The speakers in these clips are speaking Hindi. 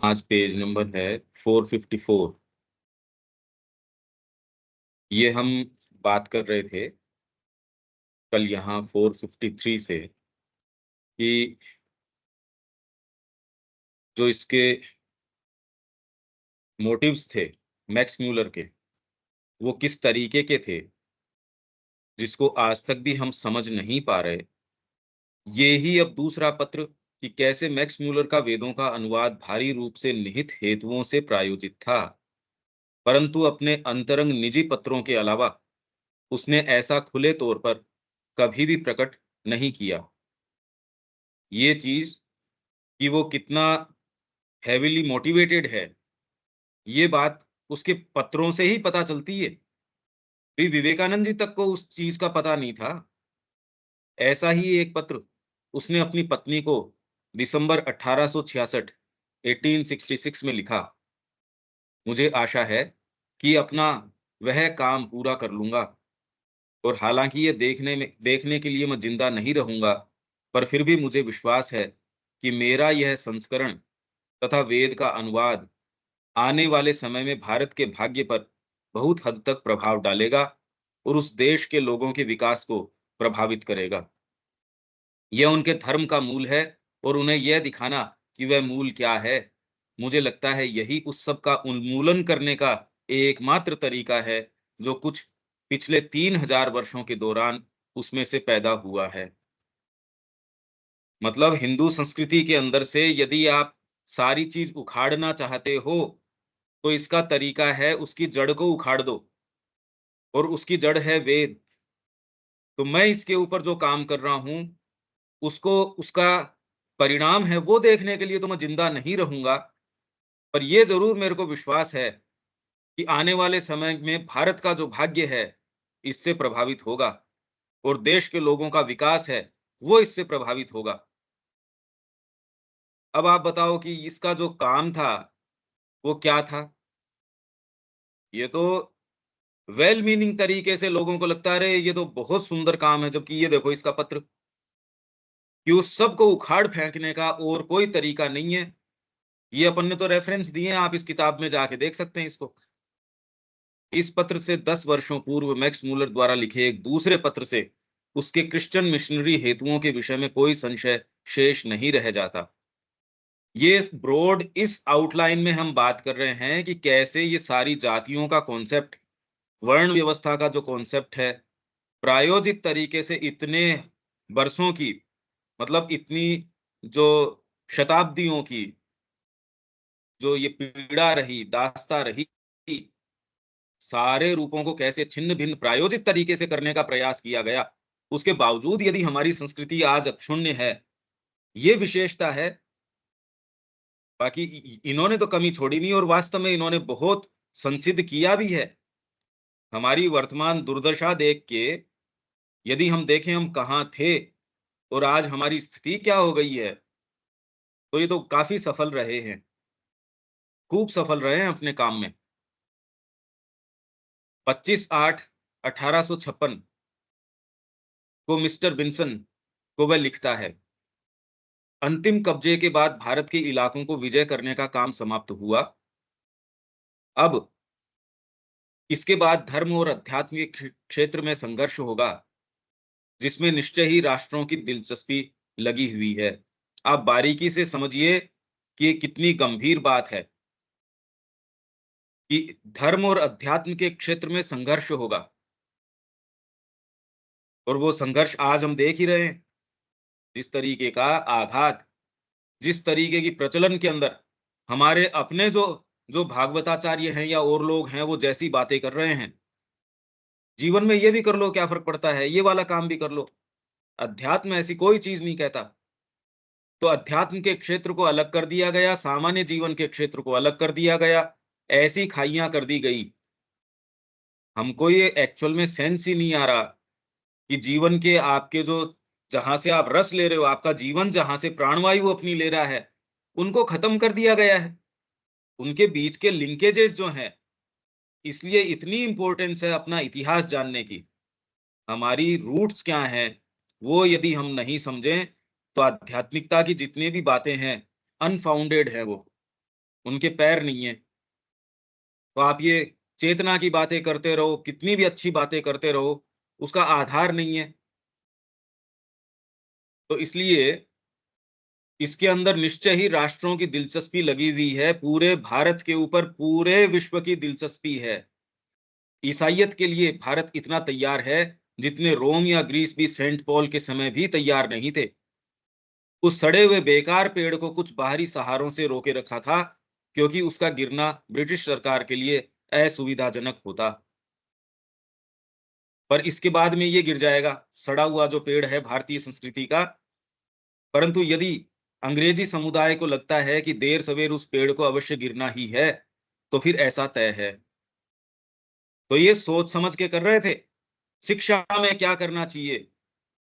आज पेज नंबर है 454। ये हम बात कर रहे थे कल यहाँ 453 से कि जो इसके मोटिव्स थे मैक्स म्यूलर के, वो किस तरीके के थे जिसको आज तक भी हम समझ नहीं पा रहे। ये ही अब दूसरा पत्र कि कैसे मैक्स म्यूलर का वेदों का अनुवाद भारी रूप से निहित हेतुओं से प्रायोजित था, परंतु अपने अंतरंग निजी पत्रों के अलावा उसने ऐसा खुले तौर पर कभी भी प्रकट नहीं किया। ये चीज कि वो कितना हेविली मोटिवेटेड है, ये बात उसके पत्रों से ही पता चलती है। भी विवेकानंद जी तक को उस चीज का पता नहीं था। ऐसा ही एक पत्र उसने अपनी पत्नी को दिसंबर 1866 1866 में लिखा। मुझे आशा है कि अपना वह काम पूरा कर लूंगा, और हालांकि ये देखने के लिए मैं जिंदा नहीं रहूंगा, पर फिर भी मुझे विश्वास है कि मेरा यह संस्करण तथा वेद का अनुवाद आने वाले समय में भारत के भाग्य पर बहुत हद तक प्रभाव डालेगा और उस देश के लोगों के विकास को प्रभावित करेगा। यह उनके धर्म का मूल है, और उन्हें यह दिखाना कि वह मूल क्या है, मुझे लगता है यही उस सब का उन्मूलन करने का एकमात्र तरीका है जो कुछ पिछले 3000 वर्षों के दौरान उसमें से पैदा हुआ है। मतलब हिंदू संस्कृति के अंदर से यदि आप सारी चीज उखाड़ना चाहते हो, तो इसका तरीका है उसकी जड़ को उखाड़ दो, और उसकी जड़ है वेद। तो मैं इसके ऊपर जो काम कर रहा हूँ, उसको उसका परिणाम है वो देखने के लिए तो मैं जिंदा नहीं रहूंगा, पर ये जरूर मेरे को विश्वास है कि आने वाले समय में भारत का जो भाग्य है इससे प्रभावित होगा, और देश के लोगों का विकास है वो इससे प्रभावित होगा। अब आप बताओ कि इसका जो काम था वो क्या था। ये तो वेल मीनिंग तरीके से लोगों को लगता है अरे ये तो बहुत सुंदर काम है, जबकि ये देखो इसका पत्र कि उस सब को उखाड़ फेंकने का और कोई तरीका नहीं है। ये अपन ने तो रेफरेंस दिए हैं, आप इस किताब में जाके देख सकते हैं इसको। इस पत्र से 10 वर्षों पूर्व मैक्स मूलर द्वारा लिखे एक दूसरे पत्र से उसके क्रिश्चियन मिशनरी हेतुओं के विषय में कोई संशय शेष नहीं रह जाता। ये ब्रॉड इस आउटलाइन में हम बात कर रहे हैं कि कैसे ये सारी जातियों का कॉन्सेप्ट, वर्ण व्यवस्था का जो कॉन्सेप्ट है, प्रायोजित तरीके से इतने बरसों की, मतलब इतनी जो शताब्दियों की जो ये पीड़ा रही, दास्ता रही, सारे रूपों को कैसे छिन्न भिन्न प्रायोजित तरीके से करने का प्रयास किया गया। उसके बावजूद यदि हमारी संस्कृति आज अक्षुण्ण है, ये विशेषता है। बाकी इन्होंने तो कमी छोड़ी नहीं, और वास्तव में इन्होंने बहुत संसिद्ध किया भी है। हमारी वर्तमान दुर्दशा देख के यदि हम देखें हम कहाँ थे और आज हमारी स्थिति क्या हो गई है, तो ये तो काफी सफल रहे हैं, खूब सफल रहे हैं अपने काम में। 25/8/1856 को मिस्टर बिन्सन को वह लिखता है, अंतिम कब्जे के बाद भारत के इलाकों को विजय करने का काम समाप्त हुआ। अब इसके बाद धर्म और अध्यात्म के क्षेत्र में संघर्ष होगा, जिसमें निश्चय ही राष्ट्रों की दिलचस्पी लगी हुई है। आप बारीकी से समझिए कि ये कितनी गंभीर बात है कि धर्म और अध्यात्म के क्षेत्र में संघर्ष होगा, और वो संघर्ष आज हम देख ही रहे हैं। जिस तरीके का आघात, जिस तरीके की प्रचलन के अंदर हमारे अपने जो जो भागवताचार्य हैं या और लोग हैं वो जैसी बातें कर रहे हैं, जीवन में ये भी कर लो क्या फर्क पड़ता है, ये वाला काम भी कर लो। अध्यात्म ऐसी कोई चीज नहीं कहता। तो अध्यात्म के क्षेत्र को अलग कर दिया गया, सामान्य जीवन के क्षेत्र को अलग कर दिया गया, ऐसी खाइयां कर दी गई। हमको ये एक्चुअल में सेंस ही नहीं आ रहा कि जीवन के आपके जो, जहां से आप रस ले रहे हो, आपका जीवन जहां से प्राणवायु अपनी ले रहा है, उनको खत्म कर दिया गया है। उनके बीच के लिंकेजेस जो हैं, इसलिए इतनी इंपॉर्टेंस है अपना इतिहास जानने की। हमारी रूट्स क्या हैं, वो यदि हम नहीं समझें, तो आध्यात्मिकता की जितनी भी बातें हैं अनफाउंडेड है वो। उनके पैर नहीं है। तो आप ये चेतना की बातें करते रहो, कितनी भी अच्छी बातें करते रहो, उसका आधार नहीं है। तो इसलिए इसके अंदर निश्चय ही राष्ट्रों की दिलचस्पी लगी हुई है, पूरे भारत के ऊपर पूरे विश्व की दिलचस्पी है। ईसाइयत के लिए भारत इतना तैयार है, जितने रोम या ग्रीस भी सेंट पॉल के समय भी तैयार नहीं थे। उस सड़े हुए बेकार पेड़ को कुछ बाहरी सहारों से रोके रखा था, क्योंकि उसका गिरना ब्रिटिश सरकार के लिए असुविधाजनक होता। पर इसके बाद में ये गिर जाएगा, सड़ा हुआ जो पेड़ है भारतीय संस्कृति का। परंतु यदि अंग्रेजी समुदाय को लगता है कि देर सवेर उस पेड़ को अवश्य गिरना ही है, तो फिर ऐसा तय है। तो ये सोच समझ के कर रहे थे। शिक्षा में क्या करना चाहिए,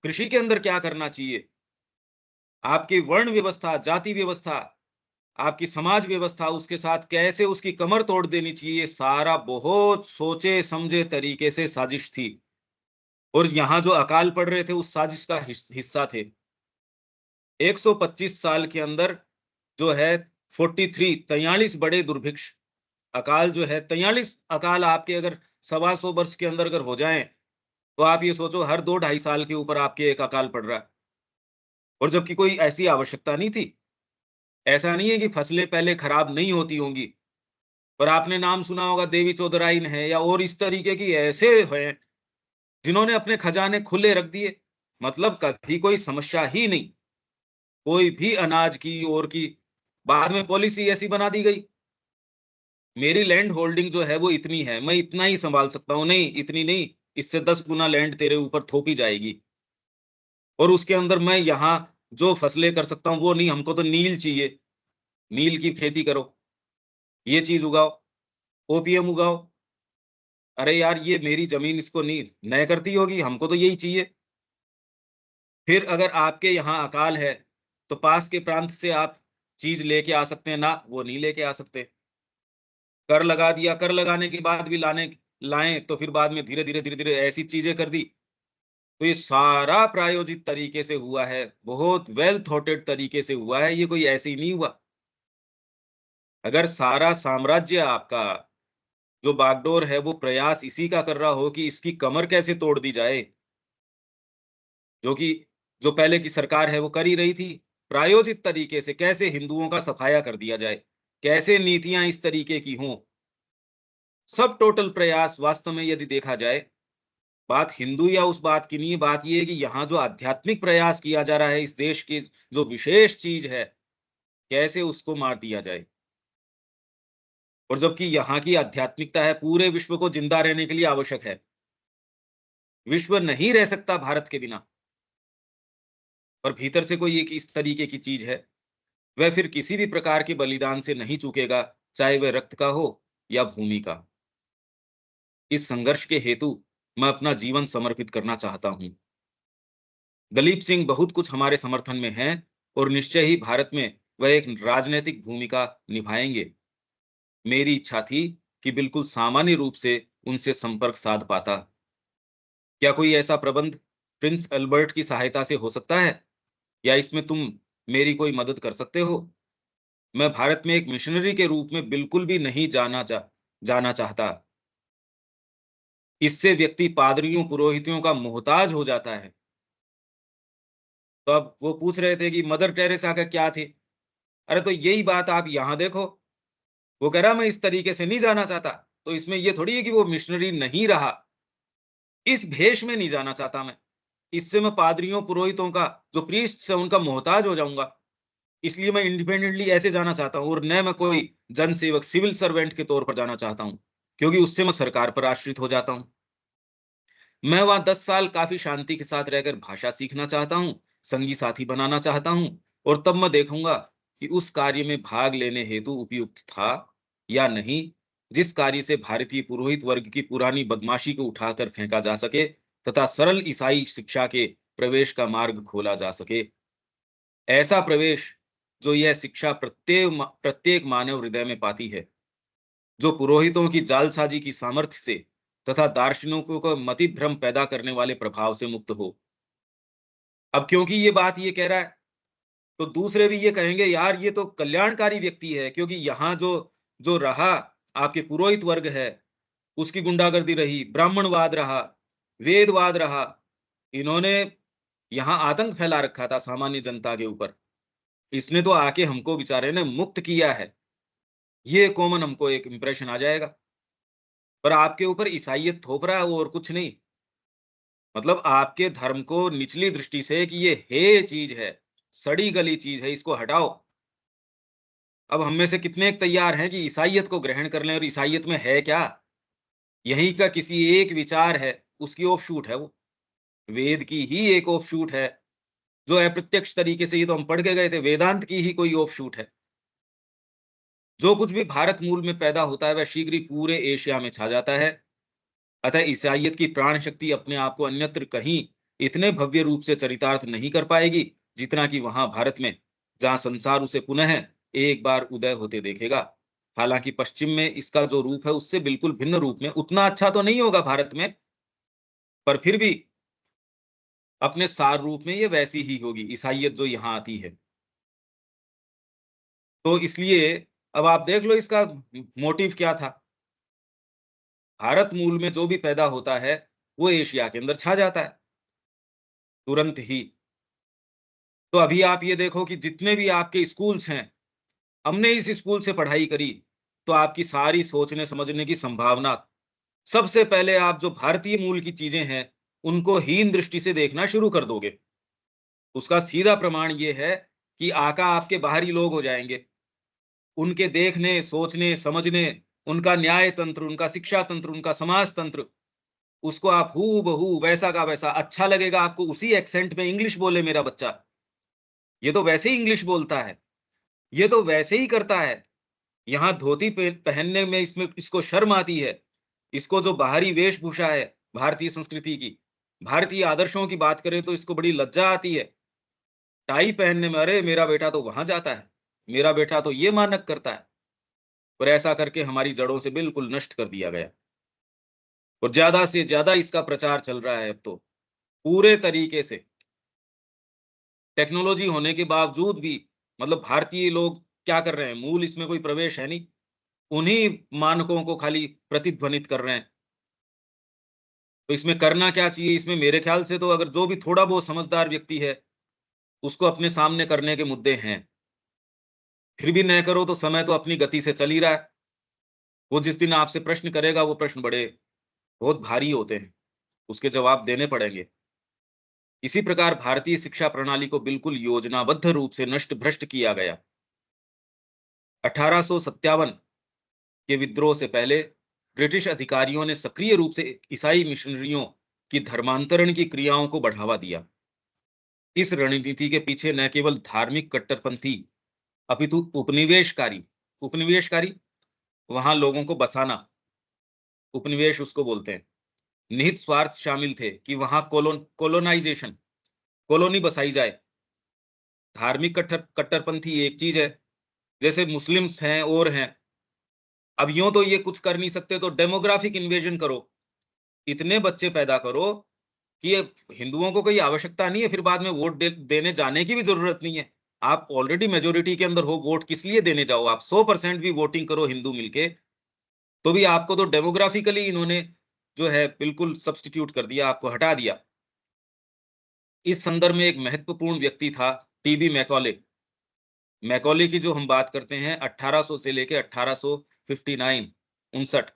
कृषि के अंदर क्या करना चाहिए, आपकी वर्ण व्यवस्था, जाति व्यवस्था, आपकी समाज व्यवस्था, उसके साथ कैसे उसकी कमर तोड़ देनी चाहिए, सारा बहुत सोचे समझे तरीके से साजिश थी। और यहाँ जो अकाल पड़ रहे थे, उस साजिश का हिस्सा थे। 125 साल के अंदर जो है 43 बड़े दुर्भिक्ष अकाल जो है, 43 अकाल आपके अगर 125 वर्ष के अंदर अगर हो जाएं, तो आप ये सोचो हर 2 ढाई साल के ऊपर आपके एक अकाल पड़ रहा है। और जबकि कोई ऐसी आवश्यकता नहीं थी। ऐसा नहीं है कि फसलें पहले खराब नहीं होती होंगी, पर आपने नाम सुना होगा देवी चौधराइन है या और इस तरीके की ऐसे हैं जिन्होंने अपने खजाने खुले रख दिए। मतलब कभी कोई समस्या ही नहीं, कोई भी अनाज की और की। बाद में पॉलिसी ऐसी बना दी गई, मेरी लैंड होल्डिंग जो है वो इतनी है, मैं इतना ही संभाल सकता हूँ, नहीं इतनी नहीं, इससे 10 गुना लैंड तेरे ऊपर थोपी जाएगी। और उसके अंदर मैं यहाँ जो फसलें कर सकता हूँ वो नहीं, हमको तो नील चाहिए, नील की खेती करो, ये चीज उगाओ, ओपीएम उगाओ। अरे यार ये मेरी जमीन इसको नहीं नय करती होगी, हमको तो यही चाहिए। फिर अगर आपके यहाँ अकाल है, तो पास के प्रांत से आप चीज लेके आ सकते हैं ना, वो नहीं लेके आ सकते। कर लगा दिया, कर लगाने के बाद भी लाएं तो फिर बाद में धीरे धीरे ऐसी चीजें कर दी। तो ये सारा प्रायोजित तरीके से हुआ है, बहुत वेल थॉटेड तरीके से हुआ है, ये कोई ऐसे ही नहीं हुआ। अगर सारा साम्राज्य आपका जो बागडोर है वो प्रयास इसी का कर रहा हो कि इसकी कमर कैसे तोड़ दी जाए, जो कि जो पहले की सरकार है वो कर ही रही थी, प्रायोजित तरीके से कैसे हिंदुओं का सफाया कर दिया जाए, कैसे नीतियां इस तरीके की हों, सब टोटल प्रयास वास्तव में यदि देखा जाए, बात हिंदू या उस बात की नहीं है, बात ये है कि यहाँ जो आध्यात्मिक प्रयास किया जा रहा है, इस देश की जो विशेष चीज है, कैसे उसको मार दिया जाए। और जबकि यहाँ की आध्यात्मिकता है, पूरे विश्व को जिंदा रहने के लिए आवश्यक है। विश्व नहीं रह सकता भारत के बिना। और भीतर से कोई एक इस तरीके की चीज है, वह फिर किसी भी प्रकार के बलिदान से नहीं चूकेगा, चाहे वह रक्त का हो या भूमि का। इस संघर्ष के हेतु मैं अपना जीवन समर्पित करना चाहता हूँ। दलीप सिंह बहुत कुछ हमारे समर्थन में हैं और निश्चय ही भारत में वह एक राजनैतिक भूमिका निभाएंगे। मेरी इच्छा थी कि बिल्कुल सामान्य रूप से उनसे संपर्क साध पाता। क्या कोई ऐसा प्रबंध प्रिंस अल्बर्ट की सहायता से हो सकता है, या इसमें तुम मेरी कोई मदद कर सकते हो? मैं भारत में एक मिशनरी के रूप में बिल्कुल भी नहीं जाना चाहता। इससे व्यक्ति पादरियों पुरोहितों का मोहताज हो जाता है। तो अब वो पूछ रहे थे कि मदर टेरेसा का क्या थे। अरे तो यही बात आप यहाँ देखो, वो कह रहा मैं इस तरीके से नहीं जाना चाहता। तो इसमें ये थोड़ी है कि वो मिशनरी नहीं रहा, इस भेष में नहीं जाना चाहता मैं। इससे मैं पादरियों पुरोहितों का जो प्रीस्ट है उनका मोहताज हो जाऊंगा। इसलिए मैं इंडिपेंडेंटली ऐसे जाना चाहता हूँ, और न मैं कोई जन सेवक सिविल सर्वेंट के तौर पर जाना चाहता हूँ, क्योंकि उससे मैं सरकार पर आश्रित हो जाता हूँ। मैं वहां 10 साल काफी शांति के साथ रहकर भाषा सीखना चाहता हूँ, संगी साथी बनाना चाहता हूँ, और तब मैं देखूंगा कि उस कार्य में भाग लेने हेतु उपयुक्त था या नहीं, जिस कार्य से भारतीय पुरोहित वर्ग की पुरानी बदमाशी को उठाकर फेंका जा सके तथा सरल ईसाई शिक्षा के प्रवेश का मार्ग खोला जा सके। ऐसा प्रवेश जो यह शिक्षा प्रत्येक मानव हृदय में पाती है, जो पुरोहितों की जालसाजी की सामर्थ्य से तथा दार्शनिकों को मतिभ्रम पैदा करने वाले प्रभाव से मुक्त हो। अब क्योंकि ये बात ये कह रहा है, तो दूसरे भी ये कहेंगे यार ये तो कल्याणकारी व्यक्ति है, क्योंकि यहाँ जो जो रहा आपके पुरोहित वर्ग है, उसकी गुंडागर्दी रही, ब्राह्मणवाद रहा, वेदवाद रहा। इन्होंने यहाँ आतंक फैला रखा था सामान्य जनता के ऊपर। इसने तो आके हमको बेचारे ने मुक्त किया है। ये कॉमन हमको एक इंप्रेशन आ जाएगा। पर आपके ऊपर ईसाईयत थोप रहा है वो और कुछ नहीं। मतलब आपके धर्म को निचली दृष्टि से कि ये हेय चीज है, सड़ी-गली चीज है, इसको हटाओ। अब हम में से कितने तैयार हैं कि ईसाईयत को ग्रहण कर लें, और ईसाईयत में है क्या? यहीं का किसी एक विचार है, उसकी ऑफशूट है वो। वेद की ही एक ऑफशूट है, जो अप्रत्यक्ष तरीके से, ये तो हम पढ़ के गए थे, वेदांत की ही कोई ऑफशूट है। जो कुछ भी भारत मूल में पैदा होता है, वह शीघ्र ही पूरे एशिया में छा जाता है। अतः ईसाईयत की प्राण शक्ति अपने आप को अन्यत्र कहीं इतने भव्य रूप से चरितार्थ नहीं कर पाएगी, जितना कि वहां भारत में, जहां संसार उसे पुनः एक बार उदय होते देखेगा। हालांकि पश्चिम में इसका जो रूप है उससे बिल्कुल भिन्न रूप में, उतना अच्छा तो नहीं होगा भारत में, पर फिर भी अपने सार रूप में ये वैसी ही होगी ईसाईयत जो यहाँ आती है। तो इसलिए अब आप देख लो इसका मोटिव क्या था। भारत मूल में जो भी पैदा होता है, वो एशिया के अंदर छा जाता है तुरंत ही। तो अभी आप ये देखो कि जितने भी आपके स्कूल्स हैं, हमने इस स्कूल से पढ़ाई करी, तो आपकी सारी सोचने समझने की संभावना, सबसे पहले आप जो भारतीय मूल की चीजें हैं, उनको हीन दृष्टि से देखना शुरू कर दोगे। उसका सीधा प्रमाण ये है कि आका आपके बाहरी लोग हो जाएंगे। उनके देखने, सोचने, समझने, उनका न्याय तंत्र, उनका शिक्षा तंत्र, उनका समाज तंत्र, उसको आप हूबहू वैसा का वैसा, अच्छा लगेगा आपको उसी एक्सेंट में इंग्लिश बोले मेरा बच्चा। ये तो वैसे ही इंग्लिश बोलता है, ये तो वैसे ही करता है। यहाँ धोती पहनने में इसमें इसको शर्म आती है। इसको जो बाहरी वेशभूषा है भारतीय संस्कृति की, भारतीय आदर्शों की बात करें तो इसको बड़ी लज्जा आती है। टाई पहनने में, अरे मेरा बेटा तो वहां जाता है, मेरा बेटा तो ये मानक करता है। और ऐसा करके हमारी जड़ों से बिल्कुल नष्ट कर दिया गया। और ज्यादा से ज्यादा इसका प्रचार चल रहा है अब तो पूरे तरीके से। टेक्नोलॉजी होने के बावजूद भी मतलब भारतीय लोग क्या कर रहे हैं, मूल इसमें कोई प्रवेश है नहीं, उन्हीं मानकों को खाली प्रतिध्वनित कर रहे हैं। तो इसमें करना क्या चाहिए? इसमें मेरे ख्याल से तो अगर जो भी थोड़ा बहुत समझदार व्यक्ति है, उसको अपने सामने करने के मुद्दे हैं। फिर भी न करो तो समय तो अपनी गति से चल ही रहा है। वो जिस दिन आपसे प्रश्न करेगा, वो प्रश्न बड़े बहुत भारी होते हैं, उसके जवाब देने पड़ेंगे। इसी प्रकार भारतीय शिक्षा प्रणाली को बिल्कुल योजनाबद्ध रूप से नष्ट भ्रष्ट किया गया। 1857 के विद्रोह से पहले ब्रिटिश अधिकारियों ने सक्रिय रूप से ईसाई मिशनरियों की धर्मांतरण की क्रियाओं को बढ़ावा दिया। इस रणनीति के पीछे न केवल धार्मिक कट्टरपंथी, अपितु उपनिवेशकारी, उपनिवेशकारी वहां लोगों को बसाना, उपनिवेश उसको बोलते हैं, निहित स्वार्थ शामिल थे कि वहां कोलोनाइजेशन, कॉलोनी बसाई जाए। धार्मिक कट्टरपंथी एक चीज है, जैसे मुस्लिम्स हैं और हैं। अब यूं तो ये कुछ कर नहीं सकते, तो डेमोग्राफिक इन्वेजन करो, इतने बच्चे पैदा करो कि ये हिंदुओं को कोई आवश्यकता नहीं है फिर बाद में वोट देने जाने की भी जरूरत नहीं है। आप ऑलरेडी मेजोरिटी के अंदर हो, वोट किस लिए देने जाओ? आप 100% भी वोटिंग करो हिंदू मिलके, तो भी आपको तो डेमोग्राफिकली इन्होंने जो है बिल्कुल सब्स्टिट्यूट कर दिया, आपको हटा दिया। इस संदर्भ में एक महत्वपूर्ण व्यक्ति था टीबी मैकॉले। मैकॉले की जो हम बात करते हैं 1800 से लेके 1859 59,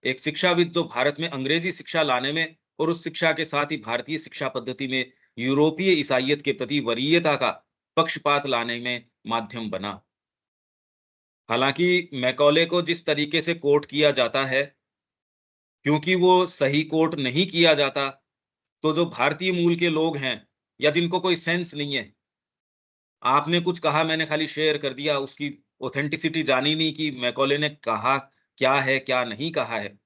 एक शिक्षाविद जो भारत में अंग्रेजी शिक्षा लाने में और उस शिक्षा के साथ ही भारतीय शिक्षा पद्धति में यूरोपीय ईसाइयत के प्रति वरीयता का पक्षपात लाने में माध्यम बना। हालांकि मैकॉले को जिस तरीके से कोट किया जाता है, क्योंकि वो सही कोट नहीं किया जाता, तो जो भारतीय मूल के लोग हैं या जिनको कोई सेंस नहीं है, आपने कुछ कहा मैंने खाली शेयर कर दिया, उसकी ऑथेंटिसिटी जानी नहीं कि मैकॉले ने कहा क्या है क्या नहीं कहा है।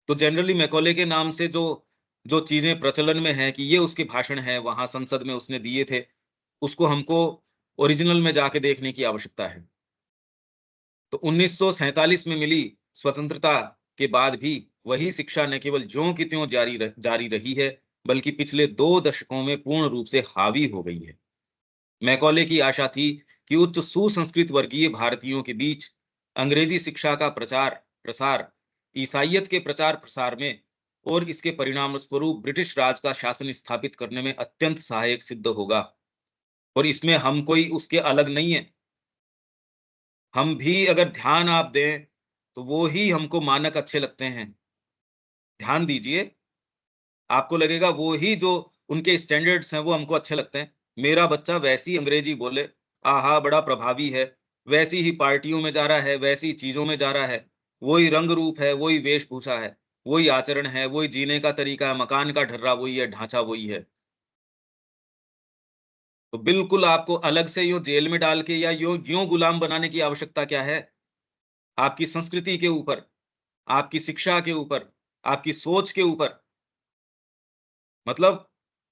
तो जनरली मैकॉले के नाम से जो जो चीजें प्रचलन में है कि ये उसके भाषण है वहां संसद में उसने दिए थे, उसको हमको ओरिजिनल में जाके देखने की आवश्यकता है। तो 1947 में मिली स्वतंत्रता के बाद भी वही शिक्षा न केवल ज्यों की त्यों जारी रही है, बल्कि पिछले 2 दशकों में पूर्ण रूप से हावी हो गई है। मैकॉले की आशा थी कि उच्च सुसंस्कृत वर्गीय भारतीयों के बीच अंग्रेजी शिक्षा का प्रचार प्रसार ईसाइयत के प्रचार प्रसार में और इसके परिणाम स्वरूप ब्रिटिश राज का शासन स्थापित करने में अत्यंत सहायक सिद्ध होगा। और इसमें हम कोई उसके अलग नहीं है। हम भी अगर ध्यान आप दें, तो वो ही हमको मानक अच्छे लगते हैं। ध्यान दीजिए, आपको लगेगा वो ही जो उनके स्टैंडर्ड्स हैं, वो हमको अच्छे लगते हैं। मेरा बच्चा वैसी अंग्रेजी बोले, आहा! बड़ा प्रभावी है, वैसी ही पार्टियों में जा रहा है, वैसी चीज़ों में जा रहा है, वही रंग रूप है, वही वेशभूषा है, वही आचरण है, वही जीने का तरीका है, मकान का ढर्रा वही है, ढाँचा वही है। तो बिल्कुल आपको अलग से यूँ जेल में डाल के या यूँ गुलाम बनाने की आवश्यकता क्या है? आपकी संस्कृति के ऊपर, आपकी शिक्षा के ऊपर, आपकी सोच के ऊपर, मतलब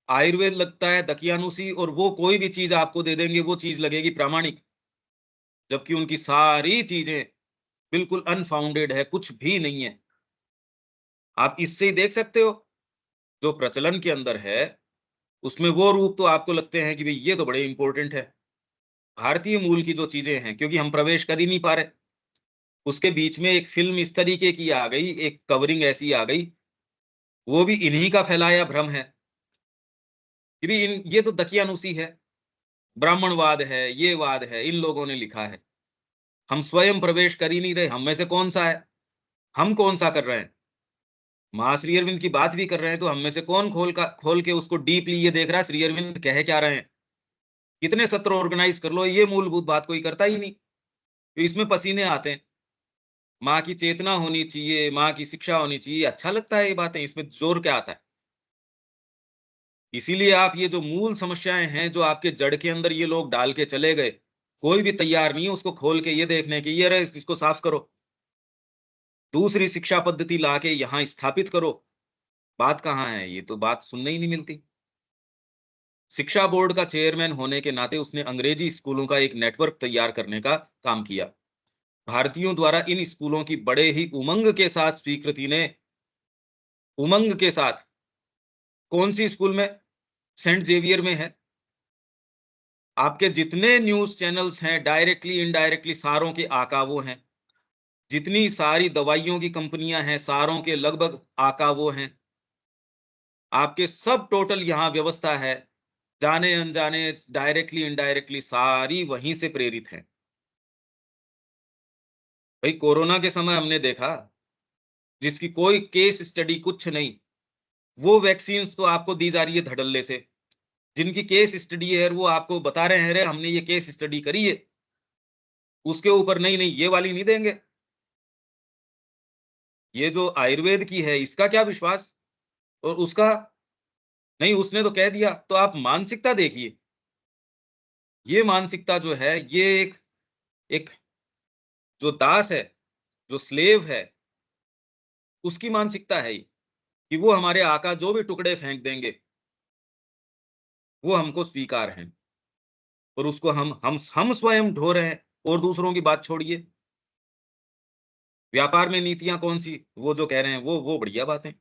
आयुर्वेद लगता है दकियानुसी और वो कोई भी चीज़ आपको दे देंगे, वो चीज़ लगेगी प्रामाणिक, जबकि उनकी सारी चीज़ें बिल्कुल अनफाउंडेड है, कुछ भी नहीं है। आप इससे ही देख सकते हो, जो प्रचलन के अंदर है, उसमें वो रूप तो आपको लगते हैं कि भई ये तो बड़े इम्पोर्टेंट है। भारतीय मूल की जो चीज़ें हैं, क्योंकि हम प्रवेश कर ही नहीं पा रहे। उसके बीच में एक फ़िल्म इस तरीके की आ गई, एक कवरिंग ऐसी आ गई, वो भी इन्हीं का फैलाया भ्रम है कि भई इन ये तो दकियानुसी है, ब्राह्मणवाद है, ये वाद है, इन लोगों ने लिखा है। हम स्वयं प्रवेश कर ही नहीं रहे, हम में से कौन-सा है? हम कौन-सा कर रहे हैं? माँ श्री अरविंद की बात भी कर रहे हैं, तो हम में से कौन खोल के उसको डीपली ये देख रहा है श्री अरविंद कह क्या रहे हैं? कितने सत्र ऑर्गेनाइज़ कर लो, ये मूलभूत बात कोई करता ही नहीं। तो इसमें पसीने आते हैं। माँ की चेतना होनी चाहिए, माँ की शिक्षा होनी चाहिए, अच्छा लगता है ये बातें, इसमें ज़ोर क्या आता है? इसीलिए आप ये जो मूल समस्याएँ हैं, जो आपके जड़ के अंदर ये लोग डाल के चले गए, कोई भी तैयार नहीं है उसको खोल के ये देखने की, ये रहे इसको साफ करो। दूसरी शिक्षा पद्धति लाके यहाँ स्थापित करो। बात कहाँ है? ये तो बात सुनने ही नहीं मिलती। शिक्षा बोर्ड का चेयरमैन होने के नाते उसने अंग्रेजी स्कूलों का एक नेटवर्क तैयार करने का काम किया। भारतीयों द्वारा इन स्कूलों की बड़े ही उमंग के साथ स्वीकृति ने उमंग के साथ कौन-सी स्कूल में? सेंट जेवियर में है। आपके जितने न्यूज़ चैनल्स हैं, डायरेक्टली, इनडायरेक्टली सारों के आका वो हैं। जितनी सारी दवाइयों की कंपनियाँ हैं, सारों के लगभग आका वो हैं। आपके सब टोटल यहाँ व्यवस्था है, जाने-अनजाने, डायरेक्टली, इनडायरेक्टली सारी वहीं से प्रेरित हैं। भई कोरोना के समय हमने देखा, जिसकी कोई केस स्टडी कुछ नहीं, वो वैक्सीन्स तो आपको दी जा रही है धड़ल्ले से। जिनकी केस स्टडी है, वो आपको बता रहे हैं, "अरे! हमने ये केस स्टडी करी है।" उसके ऊपर नहीं, नहीं, ये वाली नहीं देंगे। ये जो आयुर्वेद की है, इसका क्या विश्वास? और उसका नहीं, उसने तो कह दिया। तो आप मानसिकता देखिए। ये मानसिकता जो है, ये एक एक जो दास है, जो स्लेव है, उसकी मानसिकता है ये, कि वो हमारे आका जो भी टुकड़े फेंक देंगे, वो हमको स्वीकार हैं और उसको हम स्वयं ढो रहे हैं और दूसरों की बात छोड़िए। व्यापार में नीतियाँ कौन-सी? वो जो कह रहे हैं, वो बढ़िया बात है।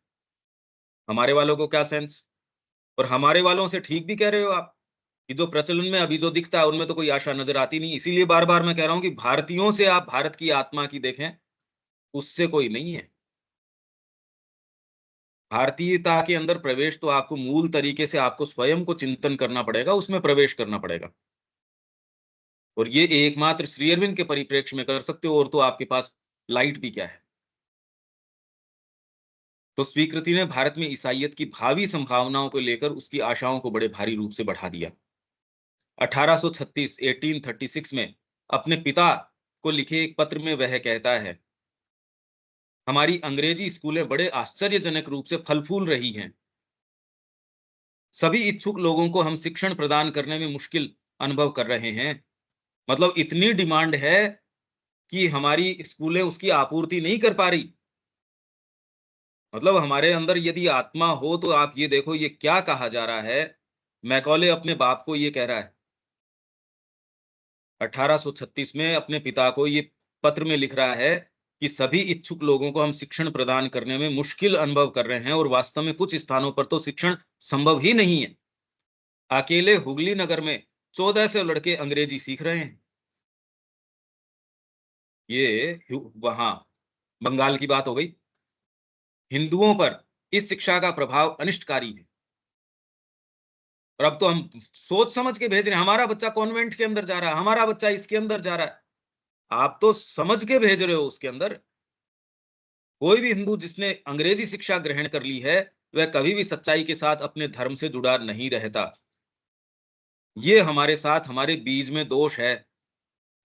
हमारे वालों को क्या सेंस? और हमारे वालों से ठीक भी कह रहे हो आप, कि जो प्रचलन में अभी जो दिखता है, उनमें तो कोई आशा नज़र आती नहीं। इसीलिए बार-बार मैं कह रहा हूँ कि भारतीयों से आप भारत की आत्मा की देखें, उससे कोई नहीं है। भारतीयता के अंदर प्रवेश तो आपको मूल तरीके से आपको स्वयं को चिंतन करना पड़ेगा, उसमें प्रवेश करना पड़ेगा। और ये एकमात्र श्री अरविंद के परिप्रेक्ष्य में कर सकते हो और तो आपके पास लाइट भी क्या है। तो स्वीकृति ने भारत में ईसाइयत की भावी संभावनाओं को लेकर उसकी आशाओं को बड़े भारी रूप से बढ़ा दिया। 1836 1836 में अपने पिता को लिखे एक पत्र में वह कहता है, हमारी अंग्रेजी स्कूलें बड़े आश्चर्यजनक रूप से फल-फूल रही हैं। सभी इच्छुक लोगों को हम शिक्षण प्रदान करने में मुश्किल अनुभव कर रहे हैं। मतलब इतनी डिमांड है कि हमारी स्कूलें उसकी आपूर्ति नहीं कर पा रही। मतलब हमारे अंदर यदि आत्मा हो तो आप ये देखो ये क्या कहा जा रहा है। मैकॉले अपने बाप को ये कह रहा है। 1836 में अपने पिता को ये पत्र में लिख रहा है कि सभी इच्छुक लोगों को हम शिक्षण प्रदान करने में मुश्किल अनुभव कर रहे हैं और वास्तव में कुछ स्थानों पर तो शिक्षण संभव ही नहीं है। अकेले हुगली नगर में 1400 लड़के अंग्रेजी सीख रहे हैं। ये वहां बंगाल की बात हो गई। हिंदुओं पर इस शिक्षा का प्रभाव अनिष्टकारी है। और अब तो हम सोच समझ के भेज रहे हैं, हमारा बच्चा कॉन्वेंट के अंदर जा रहा है, हमारा बच्चा इसके अंदर जा रहा है। आप तो समझ के भेज रहे हो उसके अंदर। कोई भी हिंदू जिसने अंग्रेजी शिक्षा ग्रहण कर ली है, वह कभी भी सच्चाई के साथ अपने धर्म से जुड़ा नहीं रहता। ये हमारे साथ हमारे बीज में दोष है।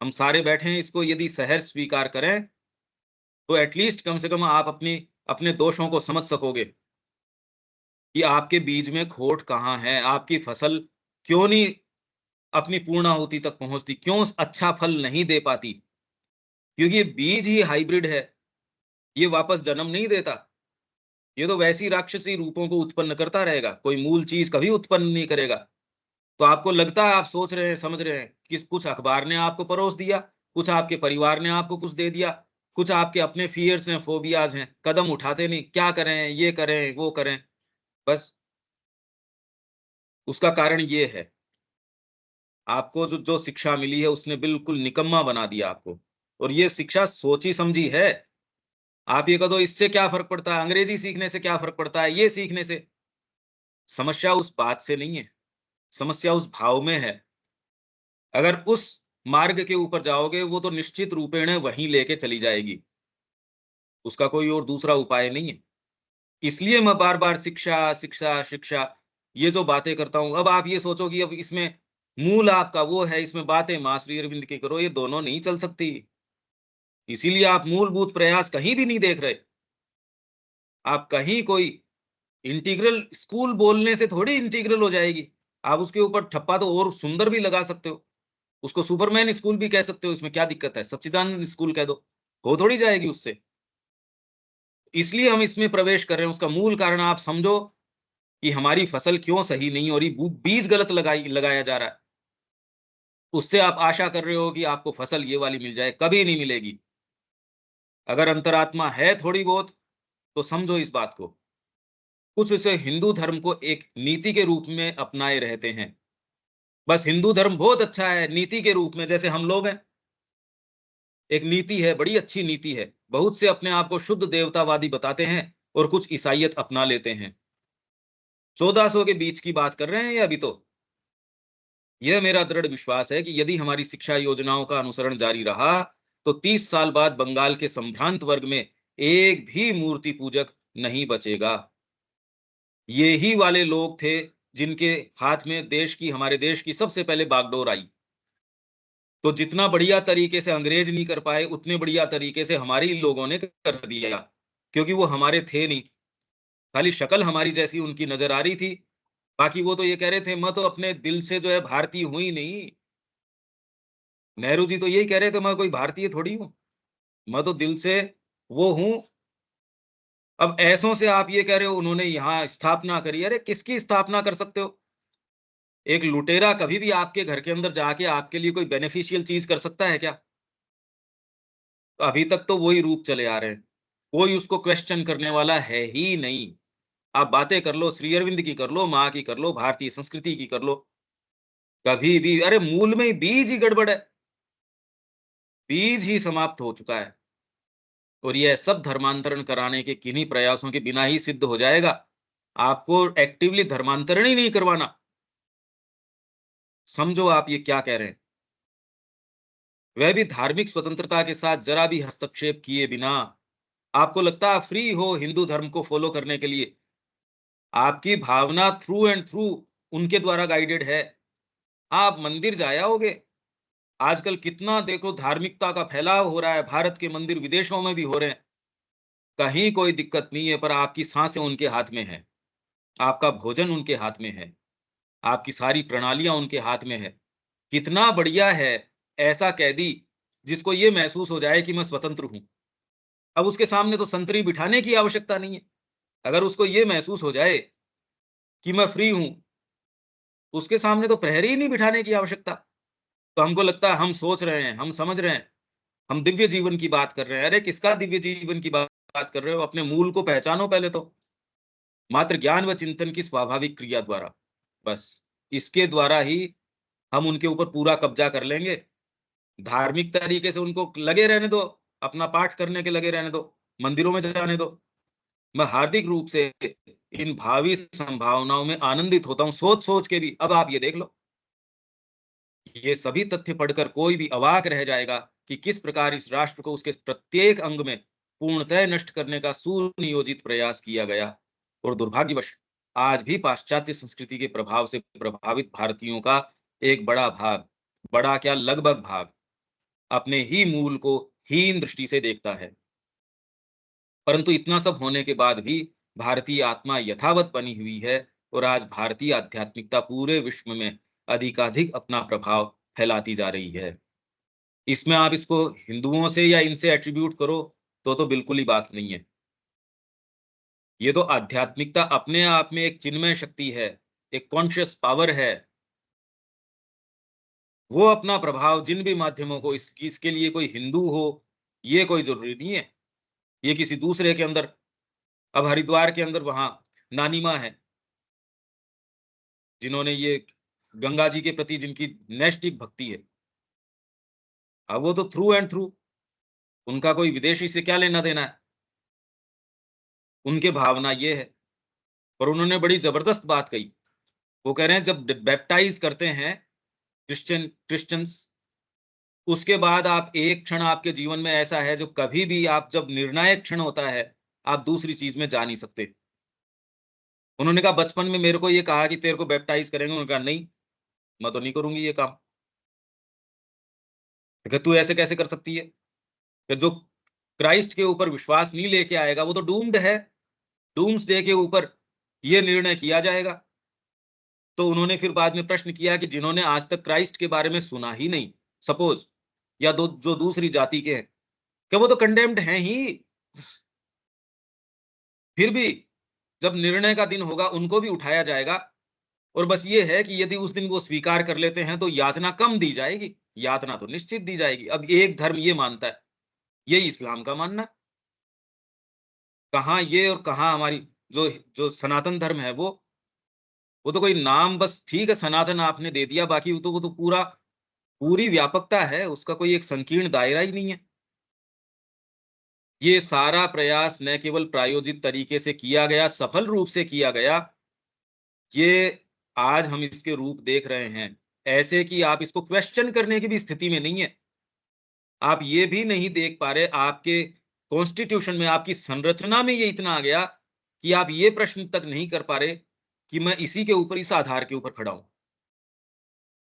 हम सारे बैठे हैं, इसको यदि सहर्ष स्वीकार करें, तो एटलीस्ट कम से कम आप अपने दोषों को समझ सकोगे कि आपके बीज में खोट कहाँ है, आपकी फसल क्यों नहीं अपनी पूर्णाहुति तक पहुंचती, क्यों अच्छा फल नहीं दे पाती? क्योंकि ये बीज ही हाइब्रिड है, ये वापस जन्म नहीं देता। ये तो वैसी राक्षसी रूपों को उत्पन्न करता रहेगा, कोई मूल चीज कभी उत्पन्न नहीं करेगा। तो आपको लगता है, आप सोच रहे हैं, समझ रहे हैं कि कुछ अखबार ने आपको परोस दिया, कुछ आपके परिवार ने आपको कुछ दे दिया, कुछ आपके अपने फियर्स हैं, फोबियाज हैं, कदम उठाते नहीं, क्या करें, ये करें, वो करें। बस उसका कारण ये है, आपको जो जो शिक्षा मिली है उसने बिल्कुल निकम्मा बना दिया आपको। और ये शिक्षा सोची समझी है। आप ये कह दो इससे क्या फ़र्क पड़ता है, अंग्रेज़ी सीखने से क्या फ़र्क पड़ता है, ये सीखने से। समस्या उस बात से नहीं है, समस्या उस भाव में है। अगर उस मार्ग के ऊपर जाओगे, वो तो निश्चित रूपेण वहीं लेके चली जाएगी। उसका कोई और दूसरा उपाय नहीं है। इसलिए मैं बार-बार शिक्षा, शिक्षा, शिक्षा ये जो बातें करता हूँ, अब आप ये सोचो कि अब इसमें मूल आपका वो है, इसमें बातें माँ श्री अरविंद की करो, ये दोनों नहीं चल सकती। इसीलिए आप मूलभूत प्रयास कहीं भी नहीं देख रहे। आप कहीं कोई इंटीग्रल स्कूल बोलने से थोड़ी इंटीग्रल हो जाएगी। आप उसके ऊपर ठप्पा तो और सुंदर भी लगा सकते हो। उसको सुपरमैन स्कूल भी कह सकते हो, इसमें क्या दिक्कत है? सच्चिदानंद स्कूल कह दो, हो थोड़ी जाएगी उससे। इसलिए हम इसमें प्रवेश कर रहे हैं, उसका मूल कारण आप समझो कि हमारी फसल क्यों सही नहीं हो रही, बीज गलत लगाया जा रहा है। उससे आप आशा कर रहे हो कि आपको फसल ये वाली मिल जाए, कभी नहीं मिलेगी। अगर अंतरात्मा है थोड़ी बहुत, तो समझो इस बात को। कुछ इसे हिंदू धर्म को एक नीति के रूप में अपनाए रहते हैं। बस हिंदू धर्म बहुत अच्छा है, नीति के रूप में, जैसे हम लोग हैं। एक नीति है, बड़ी अच्छी नीति है। बहुत से अपने आप को शुद्ध देवतावादी बताते हैं और कुछ ईसाइयत अपना लेते हैं। 1400 के बीच की बात कर रहे हैं ये अभी तो। यह मेरा दृढ़ विश्वास है कि यदि हमारी शिक्षा योजनाओं का अनुसरण जारी रहा, तो 30 साल बाद बंगाल के संभ्रांत वर्ग में एक भी मूर्ति पूजक नहीं बचेगा। ये ही वाले लोग थे जिनके हाथ में हमारे देश की सबसे पहले बागडोर आई। तो जितना बढ़िया तरीके से अंग्रेज नहीं कर पाए, उतने बढ़िया तरीके से हमारे ही लोगों ने कर दिया। क्योंकि वो हमारे थे नहीं, खाली शक्ल हमारी जैसी उनकी नजर आ रही थी। बाकी वो तो ये कह रहे थे, मैं तो अपने दिल से जो है भारतीय हूँ ही नहीं। नेहरू जी तो यही कह रहे थे, मैं कोई भारतीय थोड़ी हूँ, मैं तो दिल से वो हूँ। अब ऐसों से आप ये कह रहे हो उन्होंने यहाँ स्थापना करी, अरे किसकी स्थापना कर सकते हो? एक लुटेरा कभी भी आपके घर के अंदर जाके आपके लिए कोई बेनिफिशियल चीज कर सकता है क्या? तो अभी तक तो वही रूप चले आ रहे हैं। कोई उसको क्वेश्चन करने वाला है ही नहीं। आप बातें कर लो, श्री अरविंद की कर लो, माँ की कर लो, भारतीय संस्कृति की कर लो, कभी भी अरे मूल में ही बीज ही गड़बड़ है। बीज ही समाप्त हो चुका है। और ये सब धर्मांतरण कराने के किन्हीं प्रयासों के बिना ही सिद्ध हो जाएगा। आपको एक्टिवली धर्मांतरण ही नहीं करवाना। समझो आप ये क्या कह रहे हैं। वह भी धार्मिक स्वतंत्रता के साथ जरा भी हस्तक्षेप किए बिना। आपको लगता है फ्री हो हिंदू धर्म को फॉलो करने के लिए। आपकी भावना थ्रू एंड थ्रू उनके द्वारा गाइडेड है। आप मंदिर जाया होगे। आजकल कितना देखो धार्मिकता का फैलाव हो रहा है, भारत के मंदिर विदेशों में भी हो रहे हैं। कहीं कोई दिक्कत नहीं है, पर आपकी सांसें उनके हाथ में है, आपका भोजन उनके हाथ में है, आपकी सारी प्रणालियां उनके हाथ में है। कितना बढ़िया है ऐसा कैदी जिसको ये महसूस हो जाए कि मैं स्वतंत्र हूं। अब उसके सामने तो संतरी बिठाने की आवश्यकता नहीं है। अगर उसको ये महसूस हो जाए कि मैं फ्री हूं, उसके सामने तो प्रहरी ही नहीं बिठाने की आवश्यकता। तो हमको लगता है हम सोच रहे हैं, हम समझ रहे हैं, हम दिव्य जीवन की बात कर रहे हैं। अरे किसका दिव्य जीवन की बात कर रहे हो? अपने मूल को पहचानो पहले तो। मात्र ज्ञान व चिंतन की स्वाभाविक क्रिया द्वारा, बस इसके द्वारा ही हम उनके ऊपर पूरा कब्जा कर लेंगे, धार्मिक तरीके से उनको लगे रहने दो, अपना पाठ करने के लगे रहने दो, मंदिरों में जाने दो। मैं हार्दिक रूप से इन भावी संभावनाओं में आनंदित होता हूँ, सोच-सोच के भी। अब आप ये देख लो, ये सभी तथ्य पढ़कर कोई भी अवाक रह जाएगा कि किस प्रकार इस राष्ट्र को उसके प्रत्येक अंग में पूर्णतः नष्ट करने का सुनियोजित प्रयास किया गया। और दुर्भाग्यवश आज भी पाश्चात्य संस्कृति के प्रभाव से प्रभावित भारतीयों का एक बड़ा भाग, बड़ा क्या लगभग भाग, अपने ही मूल को हीन दृष्टि से देखता है। परंतु इतना सब होने के बाद भी भारतीय आत्मा यथावत बनी हुई है और आज भारतीय आध्यात्मिकता पूरे विश्व में अधिकाधिक अपना प्रभाव फैलाती जा रही है। इसमें आप इसको हिंदुओं से या इनसे एट्रीब्यूट करो तो बिल्कुल ही बात नहीं है। ये तो आध्यात्मिकता अपने आप में एक चिन्मय शक्ति है, एक कॉन्शियस पावर है। वो अपना प्रभाव जिन भी माध्यमों को इसके लिए कोई हिंदू हो, ये कोई ज़रूरी नहीं है। ये किसी दूसरे के अंदर, अब हरिद्वार के अंदर वहाँ नानी माँ है, जिन्होंने ये गंगा जी के प्रति जिनकी नैष्ठिक भक्ति है। अब वो तो थ्रू एंड थ्रू, उनका कोई विदेशी से क्या लेना-देना है? उनकी भावना ये है। और उन्होंने बड़ी ज़बरदस्त बात कही। वो कह रहे हैं जब बैप्टाइज़ करते हैं क्रिश्चियंस, उसके बाद आप एक क्षण आपके जीवन में ऐसा है जो कभी भी आप जब निर्णायक क्षण होता है, आप दूसरी चीज़ में जा नहीं सकते। उन्होंने कहा बचपन में मेरे को ये कहा कि तेरे को बैप्टाइज़ करेंगे, उन्होंने कहा नहीं, मैं तो नहीं करूँगी ये काम। तो कहा तू ऐसे कैसे कर सकती है? कि जो क्राइस्ट के ऊपर विश्वास नहीं लेके आएगा वो तो डूम्ड है। डूम्सडे के ऊपर ये निर्णय किया जाएगा। तो उन्होंने फिर बाद में प्रश्न किया कि जिन्होंने आज तक क्राइस्ट के बारे में सुना ही नहीं, सपोज़, या दो जो दूसरी जाति के हैं, क्या वो तो कंडेम्न्ड हैं ही? फिर भी जब निर्णय का दिन होगा उनको भी उठाया जाएगा और बस ये है कि यदि उस दिन वो स्वीकार कर लेते हैं तो यातना कम दी जाएगी, यातना तो निश्चित दी जाएगी। अब एक धर्म ये मानता है, यही इस्लाम का मानना है। कहाँ ये और कहाँ हमारी जो जो सनातन धर्म है वो तो कोई नाम, बस ठीक है सनातन आपने दे दिया, बाकी वो तो पूरा पूरी व्यापकता है, उसका कोई एक संकीर्ण दायरा ही नहीं है। ये सारा प्रयास न केवल प्रायोजित तरीके से किया गया, सफल रूप से किया गया, ये आज हम इसके रूप देख रहे हैं। ऐसे कि आप इसको क्वेश्चन करने की भी स्थिति में नहीं है। आप ये भी नहीं देख पा रहे, आपके कॉन्स्टिट्यूशन में, आपकी संरचना में ये इतना आ गया कि आप ये प्रश्न तक नहीं कर पा रहे कि मैं इसी के ऊपर, इस आधार के ऊपर खड़ा हूँ।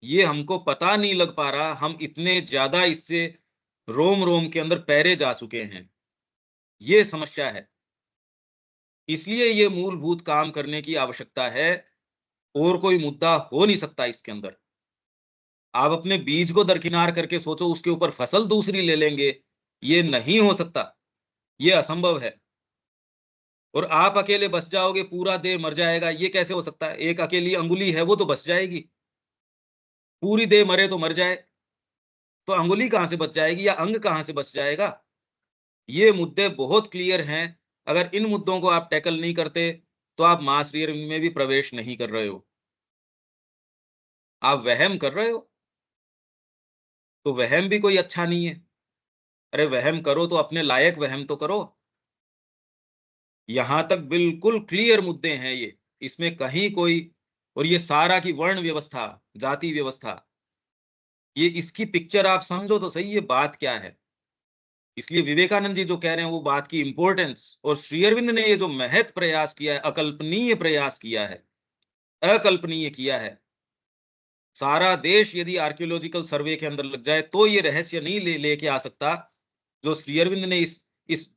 ये हमको पता नहीं लग पा रहा, हम इतने ज़्यादा इससे रोम-रोम के अंदर पैरे जा चुके हैं। ये समस्या है। इसलिए ये मूलभूत काम करने की आवश्यकता है, और कोई मुद्दा हो नहीं सकता इसके अंदर। आप अपने बीज को दरकिनार करके सोचो उसके ऊपर फसल दूसरी ले लेंगे, ये नहीं हो सकता, ये असंभव है। और आप अकेले बच जाओगे, पूरा देह मर जाएगा, ये कैसे हो सकता है? एक अकेली अंगुली है, वो तो बच जाएगी, पूरी देह मरे तो मर जाए, तो अंगुली कहाँ से बच जाएगी या अंग कहाँ से बच जाएगा? ये मुद्दे बहुत क्लियर हैं। अगर इन मुद्दों को आप टैकल नहीं करते, तो आप मास रियरिंग में भी प्रवेश नहीं कर रहे हो। आप वहम कर रहे हो, तो वहम भी कोई अच्छा नहीं है। अरे वहम करो तो अपने लायक वहम तो करो। यहाँ तक बिल्कुल क्लियर मुद्दे हैं ये, इसमें कहीं कोई, और ये सारा की वर्ण व्यवस्था, जाति व्यवस्था, ये इसकी पिक्चर आप समझो तो सही, ये बात क्या है। इसलिए विवेकानंद जी जो कह रहे हैं वो बात की इम्पोर्टेंस, और श्री अरविंद ने ये जो महत प्रयास किया है, अकल्पनीय प्रयास किया है, अकल्पनीय किया है। सारा देश यदि आर्कियोलॉजिकल सर्वे के अंदर लग जाए तो ये रहस्य नहीं लेके आ सकता जो श्री अरविंद ने इस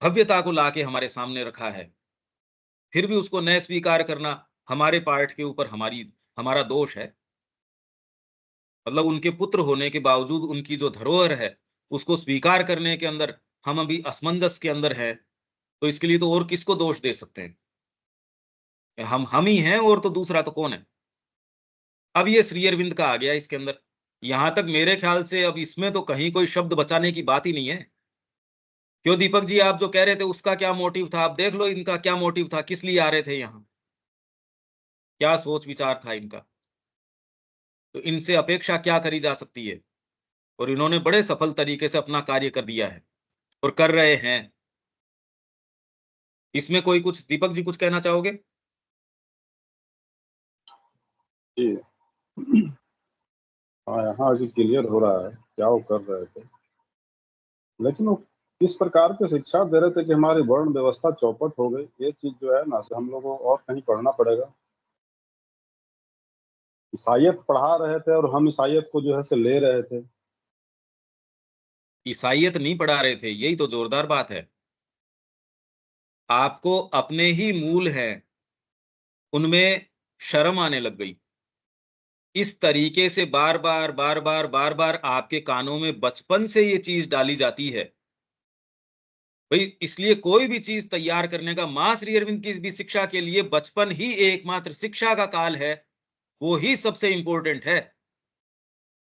भव्यता को लाके हमारे सामने रखा है। फिर भी उसको न स्वीकार करना हमारे पार्ट के ऊपर हमारा दोष है। मतलब उनके पुत्र होने के बावजूद उनकी जो धरोहर है, उसको स्वीकार करने के अंदर हम अभी असमंजस के अंदर हैं, तो इसके लिए तो और किसको दोष दे सकते हैं? हम ही हैं, और तो दूसरा तो कौन है? अब ये श्री अरविंद का आ गया इसके अंदर। यहाँ तक मेरे ख्याल से अब इसमें तो कहीं कोई शब्द बचाने की बात ही नहीं है। क्यों दीपक जी, आप जो कह रहे थे उसका क्या मोटिव था? आप देख लो इनका क्या मोटिव था, किस लिए आ रहे थे यहाँ? क्या सोच विचार था इनका? तो इनसे अपेक्षा क्या करी जा सकती है? और इन्होंने बड़े सफल तरीके से अपना कार्य कर दिया है और कर रहे हैं। इसमें कोई कुछ दीपक जी कुछ कहना चाहोगे? जी। हाँ, यहाँ अभी क्लियर हो रहा है क्या वो कर रहे थे। लेकिन वो किस प्रकार की शिक्षा दे रहे थे कि हमारी वर्ण व्यवस्था चौपट हो गई, ये चीज जो है ना से हम लोगों को और कहीं पढ़ना पड़ेगा। ईसाइयत पढ़ा रहे थे और हम ईसाइयत को जो है से ले रहे थे। ईसाइयत नहीं पढ़ा रहे थे, यही तो जोरदार बात है। आपको अपने ही मूल हैं, उनमें शर्म आने लग गई। इस तरीके से बार-बार, बार-बार, बार-बार आपके कानों में बचपन से ये चीज़ डाली जाती है। भई इसलिए कोई भी चीज़ तैयार करने का माँ श्री अरविंद की भी शिक्षा के लिए बचपन ही एकमात्र शिक्षा का काल है, वो ही सबसे इम्पोर्टेंट है।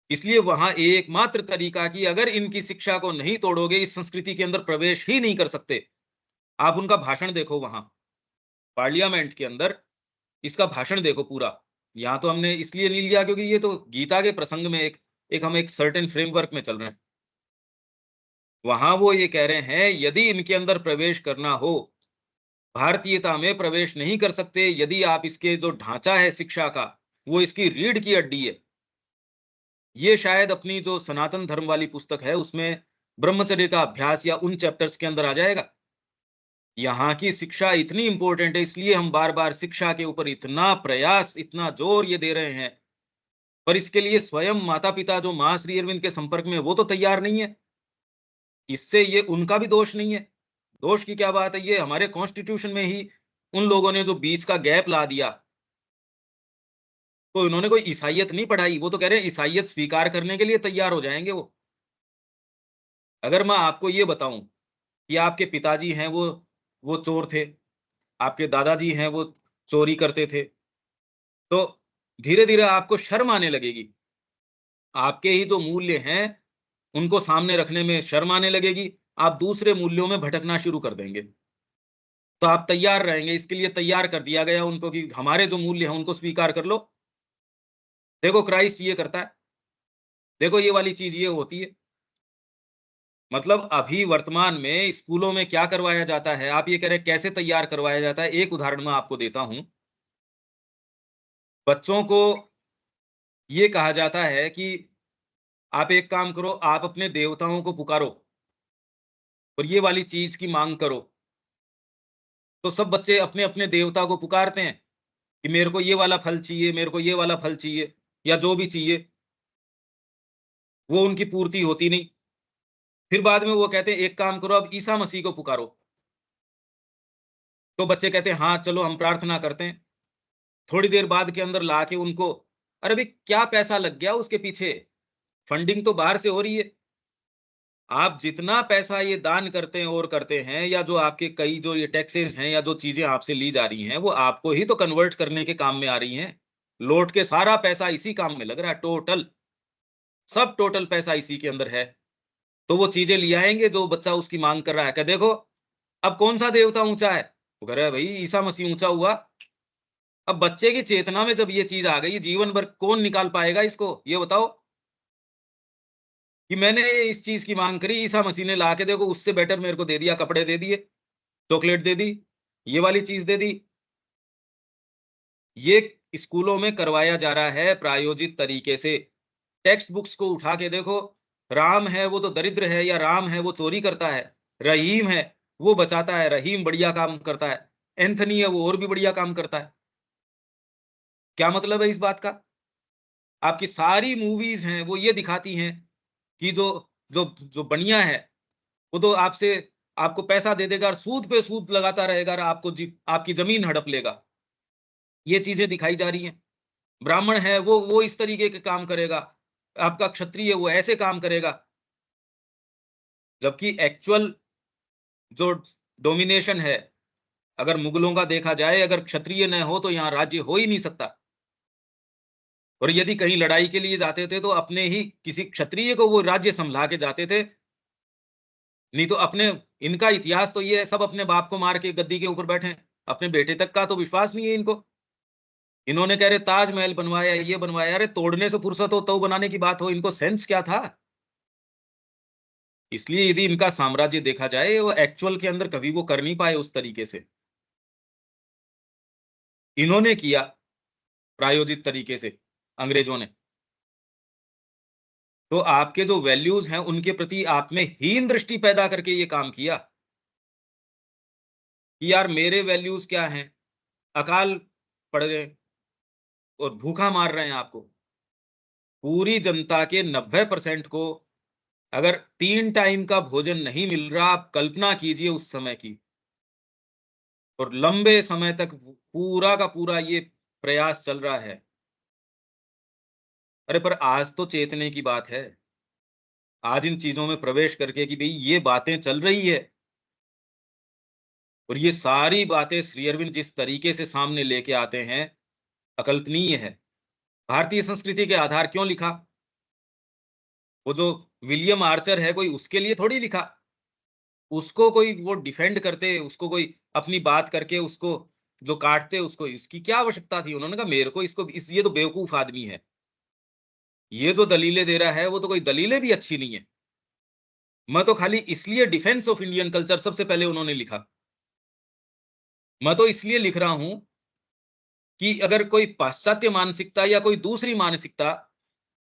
इसलिए वहाँ एकमात्र तरीका कि अगर इनकी शिक्षा को नहीं तोड़ोगे, इस संस्कृति के अंदर प्रवेश ही नहीं कर सकते। आप उनका भाषण देखो वहाँ, पार्लियामेंट के अंदर इसका भाषण देखो पूरा। यहाँ तो हमने इसलिए नहीं लिया क्योंकि ये तो गीता के प्रसंग में एक एक हम एक सर्टेन फ्रेमवर्क में चल रहे हैं। वहाँ वो ये कह रहे हैं, यदि इनके अंदर प्रवेश करना हो, भारतीयता में प्रवेश नहीं कर सकते यदि आप इसके जो ढाँचा है शिक्षा का, वो इसकी रीढ़ की हड्डी है। ये शायद अपनी जो सनातन धर्म वाली पुस्तक है, उसमें ब्रह्मचर्य का अभ्यास या उन चैप्टर्स के अंदर आ जाएगा। यहाँ की शिक्षा इतनी इम्पोर्टेंट है, इसलिए हम बार-बार शिक्षा के ऊपर इतना प्रयास, इतना जोर ये दे रहे हैं। पर इसके लिए स्वयं माता-पिता जो माँ श्री अरविंद के संपर्क में, वो तो तैयार नहीं है। इससे ये उनका भी दोष नहीं है। दोष की क्या बात है? ये हमारे कॉन्स्टिट्यूशन में ही उन लोगों ने जो बीच का गैप ला दिया, तो इन्होंने कोई ईसाइयत नहीं पढ़ाई। वो तो कह रहे हैं ईसाइयत स्वीकार करने के लिए तैयार हो जाएँगे वो। अगर मैं आपको ये बताऊँ कि आपके पिताजी हैं वो चोर थे, आपके दादाजी हैं वो चोरी करते थे, तो धीरे-धीरे आपको शर्म आने लगेगी। आपके ही जो मूल्य हैं, उनको सामने रखने में शर्म आने लगेगी, आप दूसरे मूल्यों में भटकना शुरू कर देंगे। तो आप तैयार रहेंगे, इसके लिए तैयार कर दिया गया उनको कि हमारे जो मूल्य हैं, उनको स्वीकार कर लो। देखो क्राइस्ट ये करता है, देखो ये वाली चीज़ ये होती है। मतलब अभी वर्तमान में स्कूलों में क्या करवाया जाता है, आप ये कह रहे हैं कैसे तैयार करवाया जाता है, एक उदाहरण मैं आपको देता हूँ। बच्चों को ये कहा जाता है कि आप एक काम करो, आप अपने देवताओं को पुकारो और ये वाली चीज़ की माँग करो। तो सब बच्चे अपने-अपने देवता को पुकारते हैं कि मेरे को ये वाला फल चाहिए, मेरे को ये वाला फल चाहिए या जो भी चाहिए, वो उनकी पूर्ति होती नहीं। फिर बाद में वो कहते हैं एक काम करो अब ईसा मसीह को पुकारो। तो बच्चे कहते हैं हाँ, चलो हम प्रार्थना करते हैं। थोड़ी देर बाद के अंदर लाके उनको अरे भई क्या पैसा लग गया उसके पीछे? फंडिंग तो बाहर से हो रही है। आप जितना पैसा ये दान करते हैं और करते हैं या जो आपके कई जो ये टैक्सेस हैं या जो चीज़ें आपसे ली जा रही हैं, वो आपको ही तो कन्वर्ट करने के काम में आ रही हैं। लौट के सारा पैसा इसी काम में लग रहा है टोटल, सब टोटल पैसा इसी के अंदर है। तो वो चीज़ें ले आएँगे जो बच्चा उसकी माँग कर रहा है, कि देखो अब कौन-सा देवता ऊँचा है? वो कह रहा है भई ईसा मसीह ऊँचा हुआ। अब बच्चे की चेतना में जब ये चीज़ आ गई, जीवन भर कौन निकाल पाएगा इसको? ये बताओ? कि मैंने इस चीज़ की माँग करी, ईसा मसीह ने ला के देखो उससे बेटर मेरे को दे दिया, कपड़े दे दिए, चॉकलेट दे दी, ये वाली चीज़ दे दी। ये स्कूलों में करवाया जा रहा है प्रायोजित तरीके से। टेक्स्ट बुक्स को उठा के देखो, राम है वो तो दरिद्र है या राम है वो चोरी करता है, रहीम है वो बचाता है, रहीम बढ़िया काम करता है, एंथनी है वो और भी बढ़िया काम करता है। क्या मतलब है इस बात का? आपकी सारी मूवीज़ हैं वो ये दिखाती हैं कि जो जो जो बनिया है, वो तो आपसे आपको पैसा दे देगा और सूद पे सूद लगाता रहेगा और आपको आपकी ज़मीन हड़प लेगा। ये चीज़ें दिखाई जा रही हैं। ब्राह्मण है वो इस तरीके के काम करेगा, आपका क्षत्रिय है वो ऐसे काम करेगा। जबकि एक्चुअल जो डोमिनेशन है, अगर मुगलों का देखा जाए, अगर क्षत्रिय न हो तो यहाँ राज्य हो ही नहीं सकता। और यदि कहीं लड़ाई के लिए जाते थे तो अपने ही किसी क्षत्रिय को वो राज्य सँभला के जाते थे। नहीं तो अपने इनका इतिहास तो ये है सब अपने बाप को मार के गद्दी के ऊपर बैठे हैं। अपने बेटे तक का तो विश्वास नहीं है इनको। इन्होंने कह रहे ताजमहल बनवाया, ये बनवाया, अरे तोड़ने से फुर्सत हो तो बनाने की बात हो, इनको सेंस क्या था? इसलिए यदि इनका साम्राज्य देखा जाए, वो एक्चुअल के अंदर कभी वो कर नहीं पाए उस तरीके से। इन्होंने किया प्रायोजित तरीके से, अंग्रेजों ने। तो आपके जो वैल्यूज हैं उनके प्रति आप में हीन दृष्टि पैदा करके ये काम किया कि यार मेरे वैल्यूज क्या हैं, अकाल पड़ गए और भूखा मार रहे हैं आपको। पूरी जनता के 90% को अगर 3 टाइम का भोजन नहीं मिल रहा, आप कल्पना कीजिए उस समय की। और लंबे समय तक पूरा का पूरा ये प्रयास चल रहा है। अरे पर आज तो चेतने की बात है। आज इन चीजों में प्रवेश करके कि भई ये बातें चल रही है और ये सारी बातें श्री अरविंद जिस तरीके से सामने लेके आते हैं, अकल्पनीय है। भारतीय संस्कृति के आधार क्यों लिखा? वो जो विलियम आर्चर है, कोई उसके लिए थोड़ी लिखा। उसको कोई वो डिफेंड करते, उसको कोई अपनी बात करके उसको जो काटते, उसको इसकी क्या आवश्यकता थी? उन्होंने कहा मेरे को इसको ये तो बेवकूफ आदमी है। ये जो दलीलें दे रहा है, वो तो कोई दलीलें भी अच्छी नहीं है। मैं तो खाली इसलिए डिफेंस ऑफ इंडियन कल्चर सबसे पहले उन्होंने लिखा। मैं तो इसलिए लिख रहा हूं कि अगर कोई पाश्चात्य मानसिकता या कोई दूसरी मानसिकता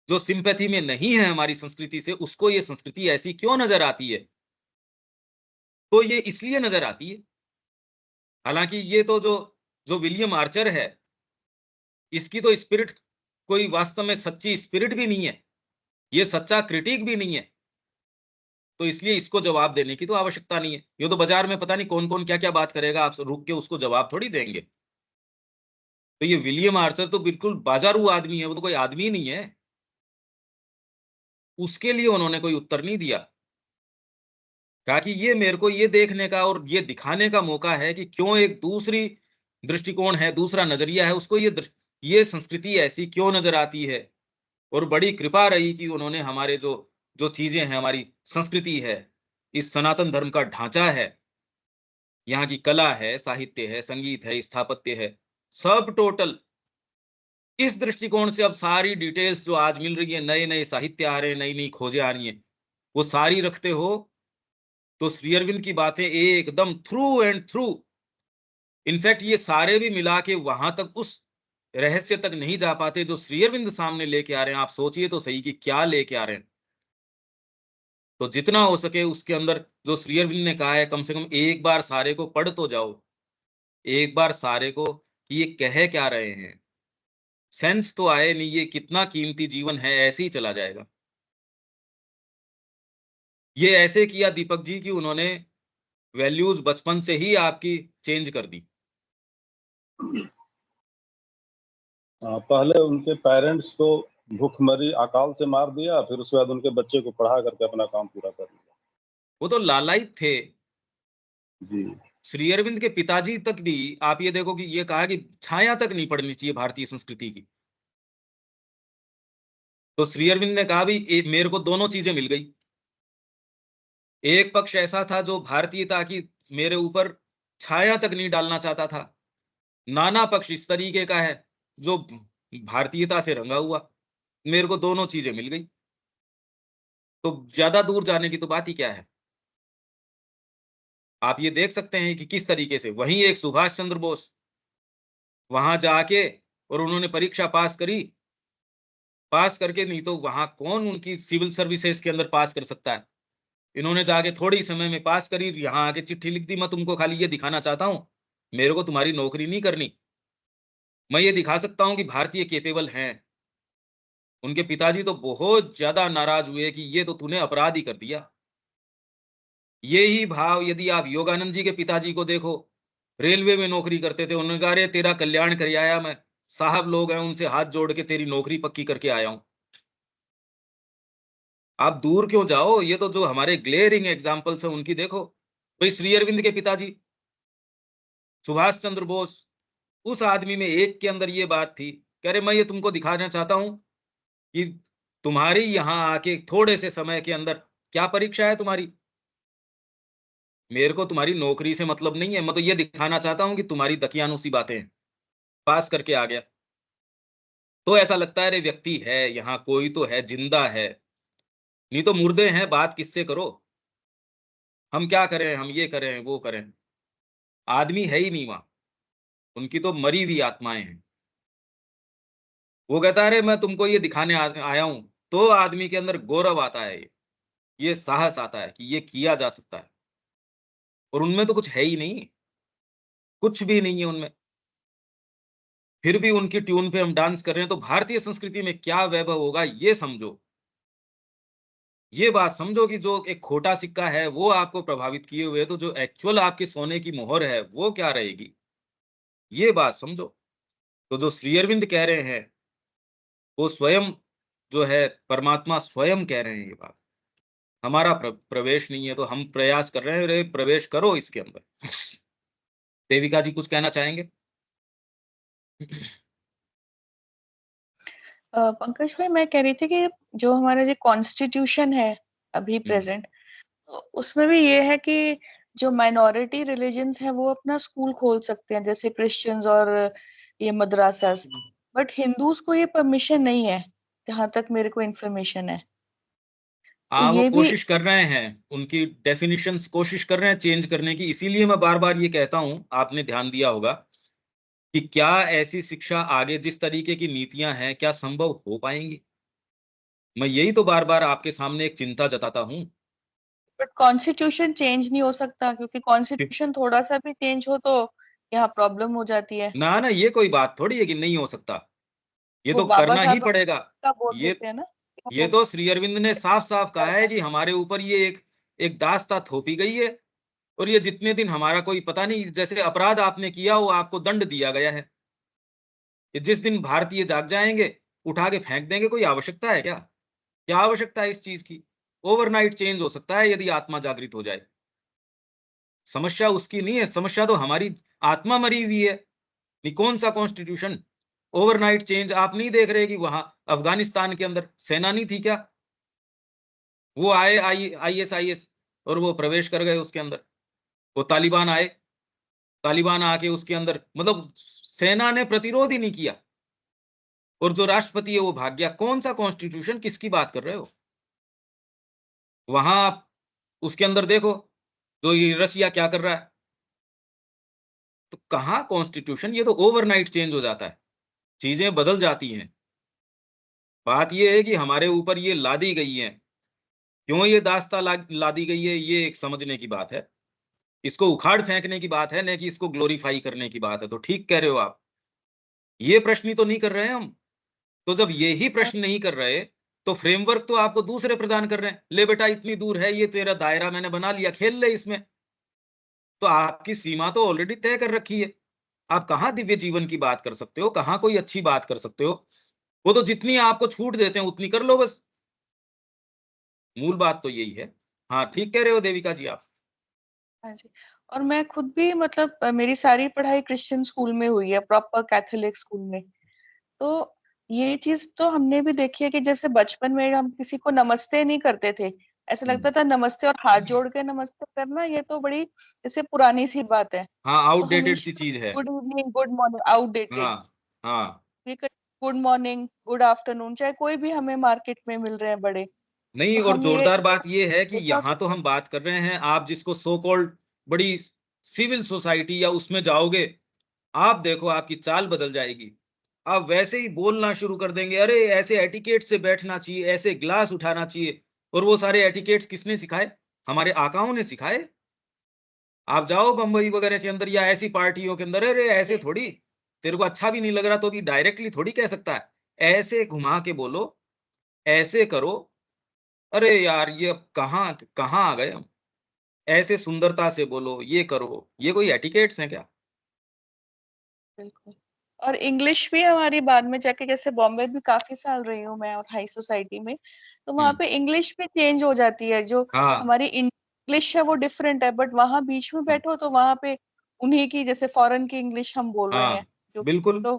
जो सिंपैथी में नहीं है हमारी संस्कृति से, उसको ये संस्कृति ऐसी क्यों नजर आती है? तो ये इसलिए नजर आती है। हालांकि ये तो जो जो विलियम आर्चर है, इसकी तो स्पिरिट कोई वास्तव में सच्ची स्पिरिट भी नहीं है। ये सच्चा क्रिटिक भी नहीं है। तो इसलिए इसको जवाब देने की तो आवश्यकता नहीं है। ये तो बाजार में पता नहीं कौन-कौन क्या-क्या बात करेगा, आप रुक के उसको जवाब थोड़ी देंगे। तो ये विलियम आर्चर तो बिल्कुल बाज़ारू आदमी है, वो तो कोई आदमी ही नहीं है। उसके लिए उन्होंने कोई उत्तर नहीं दिया। कहा कि ये मेरे को ये देखने का और ये दिखाने का मौका है कि क्यों एक दूसरी दृष्टिकोण है, दूसरा नज़रिया है, उसको ये संस्कृति ऐसी क्यों नज़र आती है। और बड़ी कृपा रही कि उन्होंने हमारे जो जो चीज़ें हैं, हमारी संस्कृति है, इस सनातन धर्म का ढाँचा है, यहाँ की कला है, साहित्य है, संगीत है, स्थापत्य है, सब टोटल इस दृष्टिकोण से अब सारी डिटेल्स जो आज मिल रही है, नए-नए साहित्य आ रहे हैं, नई-नई खोजें आ रही हैं, वो सारी रखते हो, तो श्री अरविंद की बातें एकदम थ्रू एंड थ्रू, इनफैक्ट ये सारे भी मिला के वहां तक उस रहस्य तक नहीं जा पाते जो श्री अरविंद सामने लेके आ रहे हैं। आप सोचिए तो सही कि क्या लेके आ रहे हैं। तो जितना हो सके उसके अंदर जो श्री अरविंद ने कहा है, कम से कम एक बार सारे को पढ़ तो जाओ। एक बार सारे को कि ये कह क्या रहे हैं। सेंस तो आए नहीं, ये कितना कीमती जीवन है, ऐसे ही चला जाएगा। ये ऐसे किया दीपक जी कि उन्होंने वैल्यूज बचपन से ही आपकी चेंज कर दी। पहले उनके पेरेंट्स को भूखमरी अकाल से मार दिया, फिर उसके बाद उनके बच्चे को पढ़ा करके अपना काम पूरा कर लिया। वो तो लालायित थे। जी। श्री अरविंद के पिताजी तक भी आप ये देखो कि ये कहा कि छाया तक नहीं पड़नी चाहिए भारतीय संस्कृति की। तो श्री अरविंद ने कहा भी मेरे को दोनों चीजें मिल गई। एक पक्ष ऐसा था जो भारतीयता की मेरे ऊपर छाया तक नहीं डालना चाहता था। नाना पक्ष इस तरीके का है जो भारतीयता से रंगा हुआ। मेरे को दोनों चीजें मिल गई। तो ज्यादा दूर जाने की तो बात ही क्या है। आप ये देख सकते हैं कि किस तरीके से वहीं एक सुभाष चंद्र बोस वहां जाके और उन्होंने परीक्षा पास करी। पास करके नहीं तो वहां कौन उनकी सिविल सर्विसेज के अंदर पास कर सकता है। इन्होंने जाके थोड़ी समय में पास करी, यहाँ आके चिट्ठी लिख दी, मैं तुमको खाली ये दिखाना चाहता हूँ, मेरे को तुम्हारी नौकरी नहीं करनी। मैं ये दिखा सकता हूँ कि भारतीय कैपेबल हैं। उनके पिताजी तो बहुत ज्यादा नाराज हुए कि ये तो तूने अपराध ही कर दिया। यही भाव यदि आप योगानंद जी के पिताजी को देखो, रेलवे में नौकरी करते थे, उन्होंने कहा अरे तेरा कल्याण कर आया मैं, साहब लोग हैं उनसे हाथ जोड़ के तेरी नौकरी पक्की करके आया हूं। आप दूर क्यों जाओ, ये तो जो हमारे ग्लेयरिंग एग्जाम्पल्स हैं उनकी देखो। भाई श्री अरविंद के पिताजी सुभाष चंद्र बोस, उस आदमी में एक के अंदर ये बात थी, कह रहे मैं ये तुमको दिखाना चाहता हूं कि तुम्हारी यहां आके थोड़े से समय के अंदर क्या परीक्षा है तुम्हारी। मेरे को तुम्हारी नौकरी से मतलब नहीं है, मैं तो ये दिखाना चाहता हूं कि तुम्हारी दकियानुसी बातें हैं। पास करके आ गया। तो ऐसा लगता है अरे व्यक्ति है, यहाँ कोई तो है, जिंदा है, नहीं तो मुर्दे हैं, बात किससे करो? हम क्या करें, हम ये करें, वो करें। आदमी है ही नहीं वहाँ, उनकी तो मरी हुई आत्माएँ हैं। वो कहता है अरे मैं तुमको ये दिखाने आया हूँ, तो आदमी के अंदर गौरव आता है ये साहस आता है कि ये किया जा सकता है और उनमें तो कुछ है ही नहीं, कुछ भी नहीं है उनमें। फिर भी उनकी ट्यून पे हम डांस कर रहे हैं, तो भारतीय संस्कृति में क्या वैभव होगा ये समझो। ये बात समझो कि जो एक खोटा सिक्का है, वो आपको प्रभावित किए हुए है, तो जो एक्चुअल आपकी सोने की मोहर है, वो क्या रहेगी? ये बात समझो। तो जो श्री अरविंद कह रहे हैं, वो स्वयं जो है परमात्मा स्वयं कह रहे हैं ये बात। हमारा प्रवेश नहीं है, तो हम प्रयास कर रहे हैं, अरे प्रवेश करो इसके अंदर। देविका जी कुछ कहना चाहेंगे? पंकज भाई, मैं कह रही थी कि जो हमारा जो कॉन्स्टिट्यूशन है अभी हुँ, प्रेजेंट, तो उसमें भी ये है कि जो माइनॉरिटी रिलीजन्स हैं वो अपना स्कूल खोल सकते हैं, जैसे क्रिश्चियंस और ये मदरसास। बट हिंदूज को ये परमिशन नहीं है, जहां तक मेरे को इन्फॉर्मेशन है। तो वो ये भी कोशिश कर रहे हैं, उनकी डेफिनिशंस कोशिश कर रहे हैं चेंज करने की, इसीलिए मैं बार-बार ये कहता हूँ, आपने ध्यान दिया होगा कि क्या ऐसी शिक्षा आगे जिस तरीके की नीतियाँ हैं, क्या संभव हो पाएँगी? मैं यही तो बार-बार आपके सामने एक चिंता जताता हूँ। बट कॉन्स्टिट्यूशन चेंज नहीं हो सकता, क्योंकि कि कॉन्स्टिट्यूशन थोड़ा सा भी चेंज हो तो यहाँ प्रॉब्लम हो जाती है। ना, ना, ये कोई बात थोड़ी है कि नहीं हो सकता। ये वो तो बाबा करना ही साहब पड़ेगा। का बोल ये देते हैं ना, ये वो तो श्री अरविंद ने साफ-साफ कहा है कि हमारे ऊपर ये एक एक दास्ता थोपी गई है और ये जितने दिन हमारा कोई पता नहीं जैसे अपराध आपने किया हो आपको दंड दिया गया है। कि जिस दिन भारतीय जाग जाएँगे, उठा के फेंक देंगे, कोई आवश्यकता है क्या? क्या आवश्यकता है इस चीज़ की? ओवरनाइट चेंज हो सकता है यदि आत्मा जागृत हो जाए। समस्या उसकी नहीं है, समस्या तो हमारी आत्मा मरी हुई है। ये कौन-सा कॉन्स्टिट्यूशन? ओवरनाइट चेंज आप नहीं देख रहे कि वहाँ अफ़गानिस्तान के अंदर सेना नहीं थी क्या? वो आए आईएसआईएस और वो प्रवेश कर गए उसके अंदर। वो तालिबान आए, तालिबान आके उसके अंदर मतलब सेना ने प्रतिरोध ही नहीं किया और जो राष्ट्रपति है वो भाग गया। कौन-सा कॉन्स्टिट्यूशन किसकी बात कर रहे हो? वहाँ आप उसके अंदर देखो, जो ये रसिया क्या कर रहा है। तो कहाँ कॉन्स्टिट्यूशन? ये तो ओवरनाइट चेंज हो जाता है, चीज़ें बदल जाती हैं। बात ये है कि हमारे ऊपर ये लादी गई हैं। क्यों ये दास्ताँ लादी गई है, ये एक समझने की बात है। इसको उखाड़ फेंकने की बात है, ना कि इसको ग्लोरीफाई करने की बात है। तो ठीक कह रहे हो आप। ये प्रश्न ही तो नहीं कर रहे हैं हम। तो जब ये ही प्रश्न नहीं कर रहे, तो फ्रेमवर्क तो आपको दूसरे प्रदान कर रहे हैं। ले बेटा इतनी दूर है, ये तेरा दायरा मैंने बना लिया, खेल ले इसमें। तो आपकी सीमा तो ऑलरेडी तय कर रखी है। आप कहाँ दिव्य जीवन की बात कर सकते हो, कहाँ कोई अच्छी बात कर सकते हो। वो तो जितनी आपको छूट देते हैं, उतनी कर लो बस। मूल बात तो यही है। हाँ, ठीक कह रहे हो देविका जी आप। हाँ जी। और मैं खुद भी मतलब मेरी सारी पढ़ाई क्रिश्चियन स्कूल में हुई है, प्रॉपर कैथोलिक स्कूल में। तो ये चीज तो हमने भी देखी है कि जैसे बचपन में हम किसी को नमस्ते नहीं करते थे, ऐसा हुँ। लगता था नमस्ते और हाथ जोड़ के नमस्ते करना ये तो बड़ी जैसे पुरानी सी बात है। हाँ, तो आउटडेटेड सी हमेशा चीज़ है। Good evening, good morning, outdated. हाँ, हाँ। ये गुड मॉर्निंग, गुड आफ्टरनून, चाहे कोई भी हमें मार्केट में मिल रहे हैं बड़े, नहीं तो और हम ये ज़ोरदार बात ये है कि देखा यहाँ तो करते हम बात कर रहे हैं, आप जिसको सो कॉल्ड बड़ी सिविल सोसाइटी या उसमें जाओगे, आप देखो आपकी चाल बदल जाएगी। आप वैसे ही बोलना शुरू कर देंगे, अरे! ऐसे एटिकेट से बैठना चाहिए, ऐसे ग्लास उठाना चाहिए और वो सारे एटिकेट्स किसने सिखाए? हमारे आकाओं ने सिखाए। आप जाओ बम्बई वगैरह के अंदर या ऐसी पार्टियों के अंदर, अरे! ऐसे हैं। थोड़ी, तेरे को अच्छा भी नहीं लग रहा तो भी डायरेक्टली थोड़ी कह सकता है। ऐसे घुमा के बोलो, ऐसे करो, अरे यार! ये अब कहाँ कहाँ आ गए हम? ऐसे सुंदरता से बोलो, ये करो, ये कोई एटिकेट्स हैं क्या? बिल्कुल। और इंग्लिश भी हमारी बाद में जाके, जैसे बॉम्बे भी काफ़ी साल रही हूँ मैं और हाई सोसाइटी में, तो हुँ, वहाँ पे इंग्लिश भी चेंज हो जाती है। जो हाँ, हमारी इंग्लिश है वो डिफरेंट है, बट वहाँ बीच में हाँ, बैठो तो वहाँ पे उन्हीं की जैसे फॉरेन की इंग्लिश हम बोल रहे हैं, हाँ, जो बिल्कुल, तो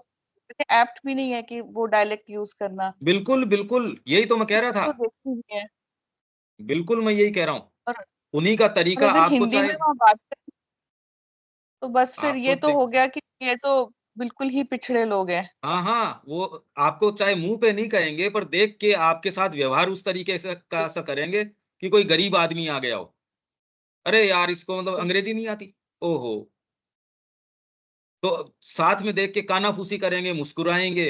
एप्ट भी नहीं है कि वो डायलेक्ट यूज़ करना। बिल्कुल, बिल्कुल, यही तो मैं कह रहा था। तो देखी हुई है। बिल्कुल, मैं यही कह रहा हूँ। और उन्हीं का और तरीका अगर आपको हिंदी चाहे में वहाँ बात करें तो बस फिर आप ये तो तो देख हो गया कि ये तो बिल्कुल ही पिछड़े लोग हैं। हाँ, हाँ, वो आपको चाहे मुँह पे नहीं कहेंगे पर देख के आपके साथ व्यवहार उस तरीके से का सा करेंगे कि कोई गरीब आदमी आ गया हो। अरे यार! इसको मतलब अंग्रेज़ी नहीं आती। ओहो! तो साथ में देख के कानाफूसी करेंगे, मुस्कुराएँगे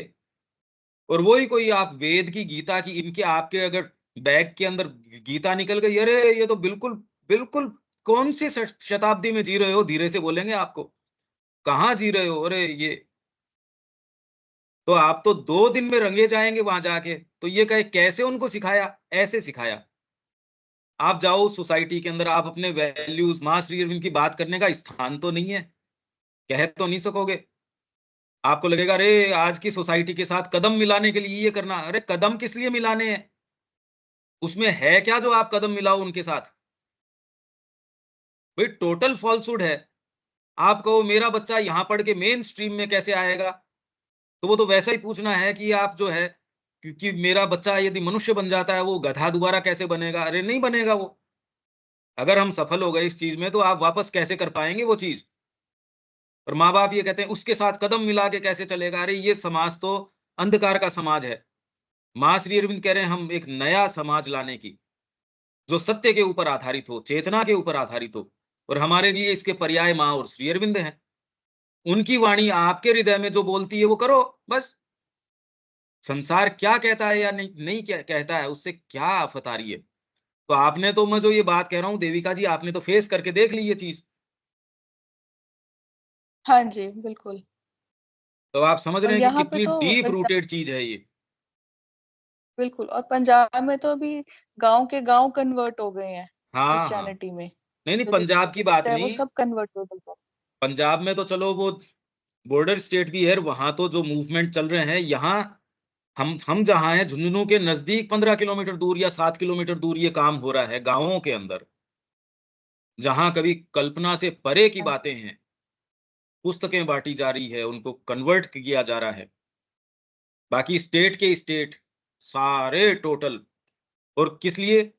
और वही कोई आप वेद की, गीता की इनके आपके अगर बैग के अंदर गीता निकल गई, अरे! ये तो बिल्कुल बिल्कुल कौन-सी शताब्दी में जी रहे हो? धीरे से बोलेंगे आपको। कहाँ जी रहे हो? अरे! ये तो आप तो 2 दिन में रंगे जाएँगे वहाँ जाके। तो ये कहे कैसे उनको सिखाया? ऐसे सिखाया। आप जाओ सोसाइटी के अंदर, आप अपने वैल्यूज़ माँ श्री अरविंद की बात करने का स्थान तो नहीं है, कह तो नहीं सकोगे। आपको लगेगा अरे! आज की सोसाइटी के साथ कदम मिलाने के लिए ये करना। अरे! कदम किस लिए मिलाने हैं? उसमें है क्या जो आप कदम मिलाओ उनके साथ? भई टोटल फ़ॉल्सहुड है। आप कहो मेरा बच्चा यहाँ पढ़ के मेन स्ट्रीम में कैसे आएगा? तो वो तो वैसा ही पूछना है कि आप जो है क्योंकि मेरा बच्चा यदि मनुष्य बन जाता है, वो गधा दोबारा कैसे बनेगा? अरे! नहीं बनेगा वो। अगर हम सफल हो गए इस चीज़ में तो आप वापस कैसे कर पाएँगे वो चीज़? और माँ-बाप ये कहते हैं उसके साथ कदम मिला के कैसे चलेगा? अरे! ये समाज तो अंधकार का समाज है। माँ श्री अरविंद कह रहे हैं हम एक नया समाज लाने की, जो सत्य के ऊपर आधारित हो, चेतना के ऊपर आधारित हो और हमारे लिए इसके पर्याय माँ और श्री अरविंद हैं। उनकी वाणी आपके हृदय में जो बोलती है वो करो, बस। संसार क्या कहता है या नहीं नहीं क्या कहता है, उससे क्या आफ़त आ रही है? तो आपने तो मैं जो ये बात कह रहा हूँ देविका जी आपने तो फेस करके देख ली ये चीज़। हाँ जी, बिल्कुल। तो आप समझ और रहे हैं कि यहाँ पे कितनी तो डीप पंजाब रूटेड चीज़ है ये। बिल्कुल और पंजाब में तो अभी गाँव के गाँव कन्वर्ट हो गए हैं हाँ, हाँ। क्रिश्चियनिटी में। नहीं, नहीं जो पंजाब की बात जितना है वो नहीं, सब कन्वर्ट हो गए हैं। पंजाब में तो चलो वो बॉर्डर स्टेट भी है, वहाँ तो जो मूवमेंट चल रहे हैं, यहाँ हम जहाँ हैं झुंझुनू के नज़दीक 15 किलोमीटर दूर या 7 किलोमीटर दूर ये काम हो रहा है गाँवों के अंदर। जहाँ कभी कल्पना से परे की हाँ जी, बातें हैं, पुस्तकें बाँटी जा रही है, उनको कन्वर्ट किया जा रहा है। बाकी स्टेट के स्टेट, सारे टोटल और किस लिए?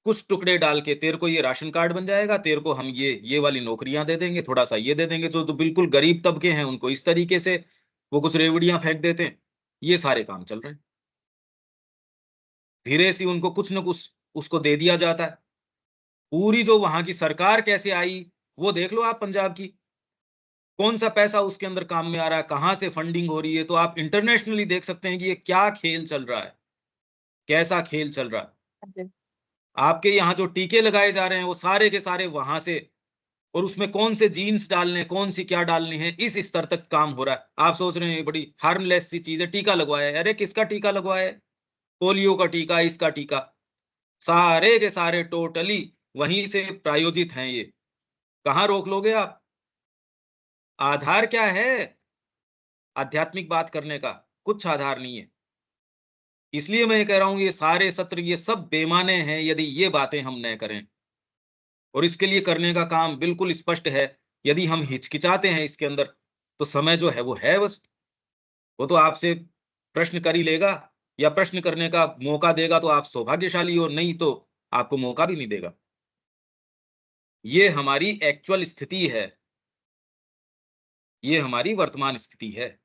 कुछ टुकड़े डाल के तेरे को ये राशन कार्ड बन जाएगा, तेरे को हम ये वाली नौकरियाँ दे देंगे, थोड़ा-सा ये दे देंगे, जो तो बिल्कुल गरीब तबके हैं उनको इस तरीके से वो कुछ रेवड़ियाँ फेंक देते हैं। ये सारे काम चल रहे हैं। धीरे से उनको कुछ न कुछ उसको दे दिया जाता है। पूरी जो वहाँ की सरकार कैसे आई, वो देख लो आप पंजाब की। कौन-सा पैसा उसके अंदर काम में आ रहा है, कहाँ से फंडिंग हो रही है, तो आप इंटरनेशनली देख सकते हैं कि ये क्या खेल चल रहा है, कैसा खेल चल रहा है। हाँ जी। आपके यहाँ जो टीके लगाए जा रहे हैं, वो सारे के सारे वहाँ से और उसमें कौन से जीन्स डालने हैं, कौन सी क्या डालनी है, इस स्तर तक काम हो रहा है। आप सोच रहे हैं, ये बड़ी हार्मलेस सी चीज़ है, टीका लगवाया है। अरे! किसका टीका लगवाया है? पोलियो का टीका, इसका टीका। सारे के सारे टोटली वहीं से प्रायोजित हैं ये। कहाँ रोक लोगे आप? आधार क्या है आध्यात्मिक बात करने का? कुछ आधार नहीं है। इसलिए मैं ये कह रहा हूँ ये सारे सत्र ये सब बेमाने हैं यदि ये बातें हम न करें। और इसके लिए करने का काम बिल्कुल स्पष्ट है। यदि हम हिचकिचाते हैं इसके अंदर, तो समय जो है वो है बस। वो तो आपसे प्रश्न कर ही लेगा या प्रश्न करने का मौका देगा तो आप सौभाग्यशाली हो, नहीं तो आपको मौका भी नहीं देगा। ये हमारी एक्चुअल स्थिति है। ये हमारी वर्तमान स्थिति है।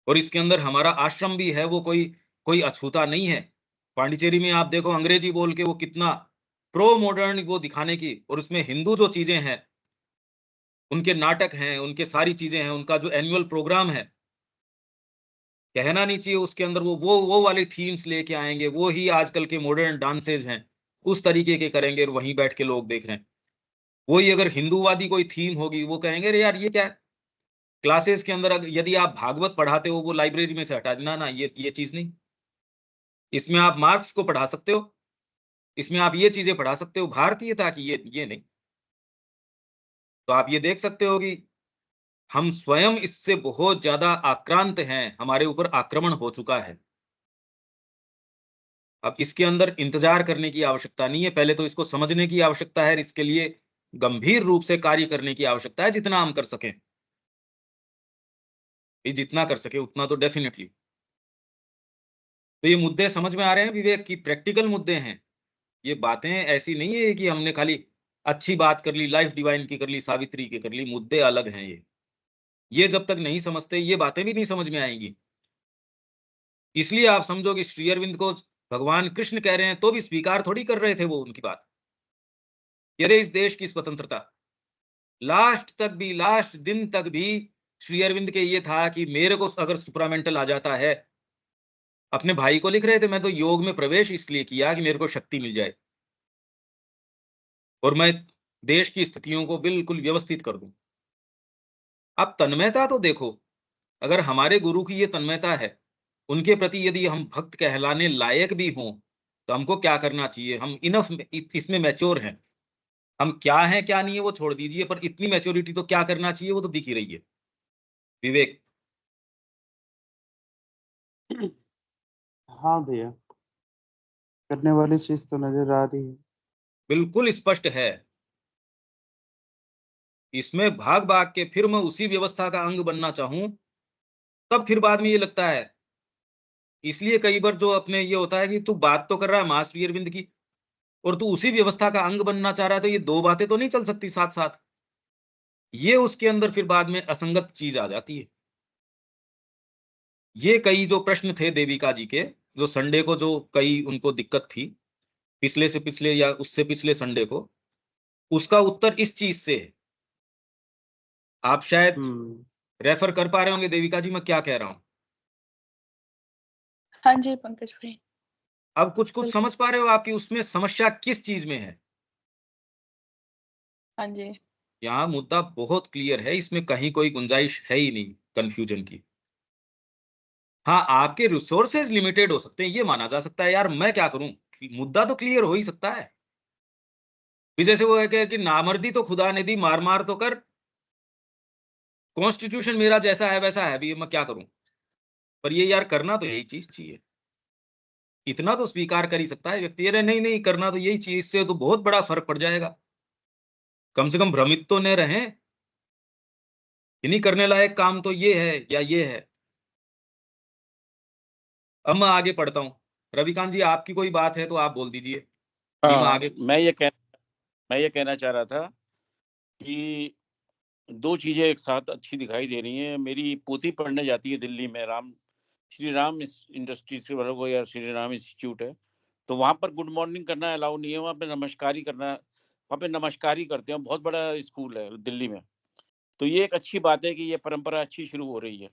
और इसके अंदर हमारा आश्रम भी है, वो कोई कोई अछूता नहीं है। पांडिचेरी में आप देखो अंग्रेजी बोल के वो कितना प्रो मॉडर्न वो दिखाने की और उसमें हिंदू जो चीज़ें हैं, उनके नाटक हैं, उनके सारी चीज़ें हैं, उनका जो एनुअल प्रोग्राम है, कहना नहीं चाहिए उसके अंदर वो वाली थीम्स लेके आएँगे, वो ही आजकल के मॉडर्न डांसेज़ हैं, उस तरीके के करेंगे और वहीं बैठ के लोग देख रहे हैं। वही अगर हिंदूवादी कोई थीम होगी, वो कहेंगे, "अरे यार, ये क्या है?" क्लासेस के अंदर यदि आप भागवत पढ़ाते हो, वो लाइब्रेरी में से हटा ना, ना, ये चीज़ नहीं। इसमें आप मार्क्स को पढ़ा सकते हो, इसमें आप ये चीज़ें पढ़ा सकते हो, भारतीयता की ये नहीं। तो आप ये देख सकते हो कि हम स्वयं इससे बहुत ज़्यादा आक्रांत हैं, हमारे ऊपर आक्रमण हो चुका है। अब इसके अंदर इंतज़ार करने की आवश्यकता नहीं है, पहले तो इसको समझने की आवश्यकता है, इसके लिए गंभीर रूप से कार्य करने की आवश्यकता है, जितना हम कर सकें। ये जितना कर सकें उतना तो डेफ़िनिटली। तो ये मुद्दे समझ में आ रहे हैं विवेक कि प्रैक्टिकल मुद्दे हैं। ये बातें ऐसी नहीं है कि हमने खाली अच्छी बात कर ली, लाइफ़ डिवाइन की कर ली, सावित्री की कर ली, मुद्दे अलग हैं ये। ये जब तक नहीं समझते, ये बातें भी नहीं समझ में आएंगी। इसलिए आप समझो कि श्री अरविंद को भगवान कृष्ण कह रहे हैं तो भी स्वीकार थोड़ी कर रहे थे वो उनकी बात। ये रहे इस देश की स्वतंत्रता। लास्ट तक भी, लास्ट दिन तक भी श्री अरविंद के ये था कि मेरे को अगर सुपरामेंटल आ जाता है, अपने भाई को लिख रहे थे, मैं तो योग में प्रवेश इसलिए किया कि मेरे को शक्ति मिल जाए और मैं देश की स्थितियों को बिल्कुल व्यवस्थित कर दूं। अब तन्मयता तो देखो, अगर हमारे गुरु की ये तन्मयता है, उनके प्रति यदि हम भक्त कहलाने लायक भी हों, तो हमको क्या करना चाहिए? हम इनफ इसमें मैच्योर हैं। हम क्या हैं क्या नहीं है वो छोड़ दीजिए, पर इतनी मैच्योरिटी तो क्या करना चाहिए वो तो दिख ही रही है। विवेक। हाँ भैया, करने वाली चीज तो नजर आ रही है। बिल्कुल स्पष्ट है। इसमें भाग भाग के फिर मैं उसी व्यवस्था का अंग बनना चाहूं, तब फिर बाद में ये लगता है। इसलिए कई बार जो अपने ये होता है कि तू बात तो कर रहा है मास्टर अरविंद की और तू उसी व्यवस्था का अंग बनना चाह रहा है, तो ये दो बातें तो नहीं चल सकती साथ साथ। ये उसके अंदर फिर बाद में असंगत चीज आ जाती है। ये कई जो प्रश्न थे देविका जी के, जो संडे को जो कई उनको दिक्कत थी, पिछले से पिछले या उससे पिछले संडे को, उसका उत्तर इस चीज से है। आप शायद रेफर कर पा रहे होंगे देविका जी मैं क्या कह रहा हूं। हाँ जी पंकज भाई। अब कुछ कुछ समझ पा रहे हो आपकी उसमें समस्या किस चीज में है? हाँ जी। यहाँ मुद्दा बहुत क्लियर है, इसमें कहीं कोई गुंजाइश है ही नहीं कंफ्यूजन की। हाँ, आपके रिसोर्सेज लिमिटेड हो सकते हैं, ये माना जा सकता है। यार मैं क्या करूं, मुद्दा तो क्लियर हो ही सकता है। फिर जैसे वो है कि नामर्दी तो खुदा ने दी, मार मार तो कर, कॉन्स्टिट्यूशन मेरा जैसा है वैसा है, भी मैं क्या करूं? पर ये यार करना तो यही चीज चाहिए। इतना तो स्वीकार कर ही सकता है व्यक्ति, अरे नहीं नहीं करना तो यही चीज, इससे तो बहुत बड़ा फर्क पड़ जाएगा। कम से कम भ्रमित तो न रहें, इन्हीं करने लायक काम तो ये है या ये है। अब मैं आगे पढ़ता हूँ। रविकांत जी आपकी कोई बात है तो आप बोल दीजिए। मैं हाँ, आगे मैं ये कहना चाह रहा था कि दो चीजें एक साथ अच्छी दिखाई दे रही हैं। मेरी पोती पढ़ने जाती है दिल्ली में, श्री राम इंडस्ट्रीज के वालों को, या श्री राम इंस्टीट्यूट है, तो वहां पर गुड मॉर्निंग करना अलाउ नहीं है। वहां पे नमस्कारी करना, वहां पे नमस्कारी करते हैं। बहुत बड़ा स्कूल है दिल्ली में। तो ये एक अच्छी बात है कि ये परंपरा अच्छी शुरू हो रही है।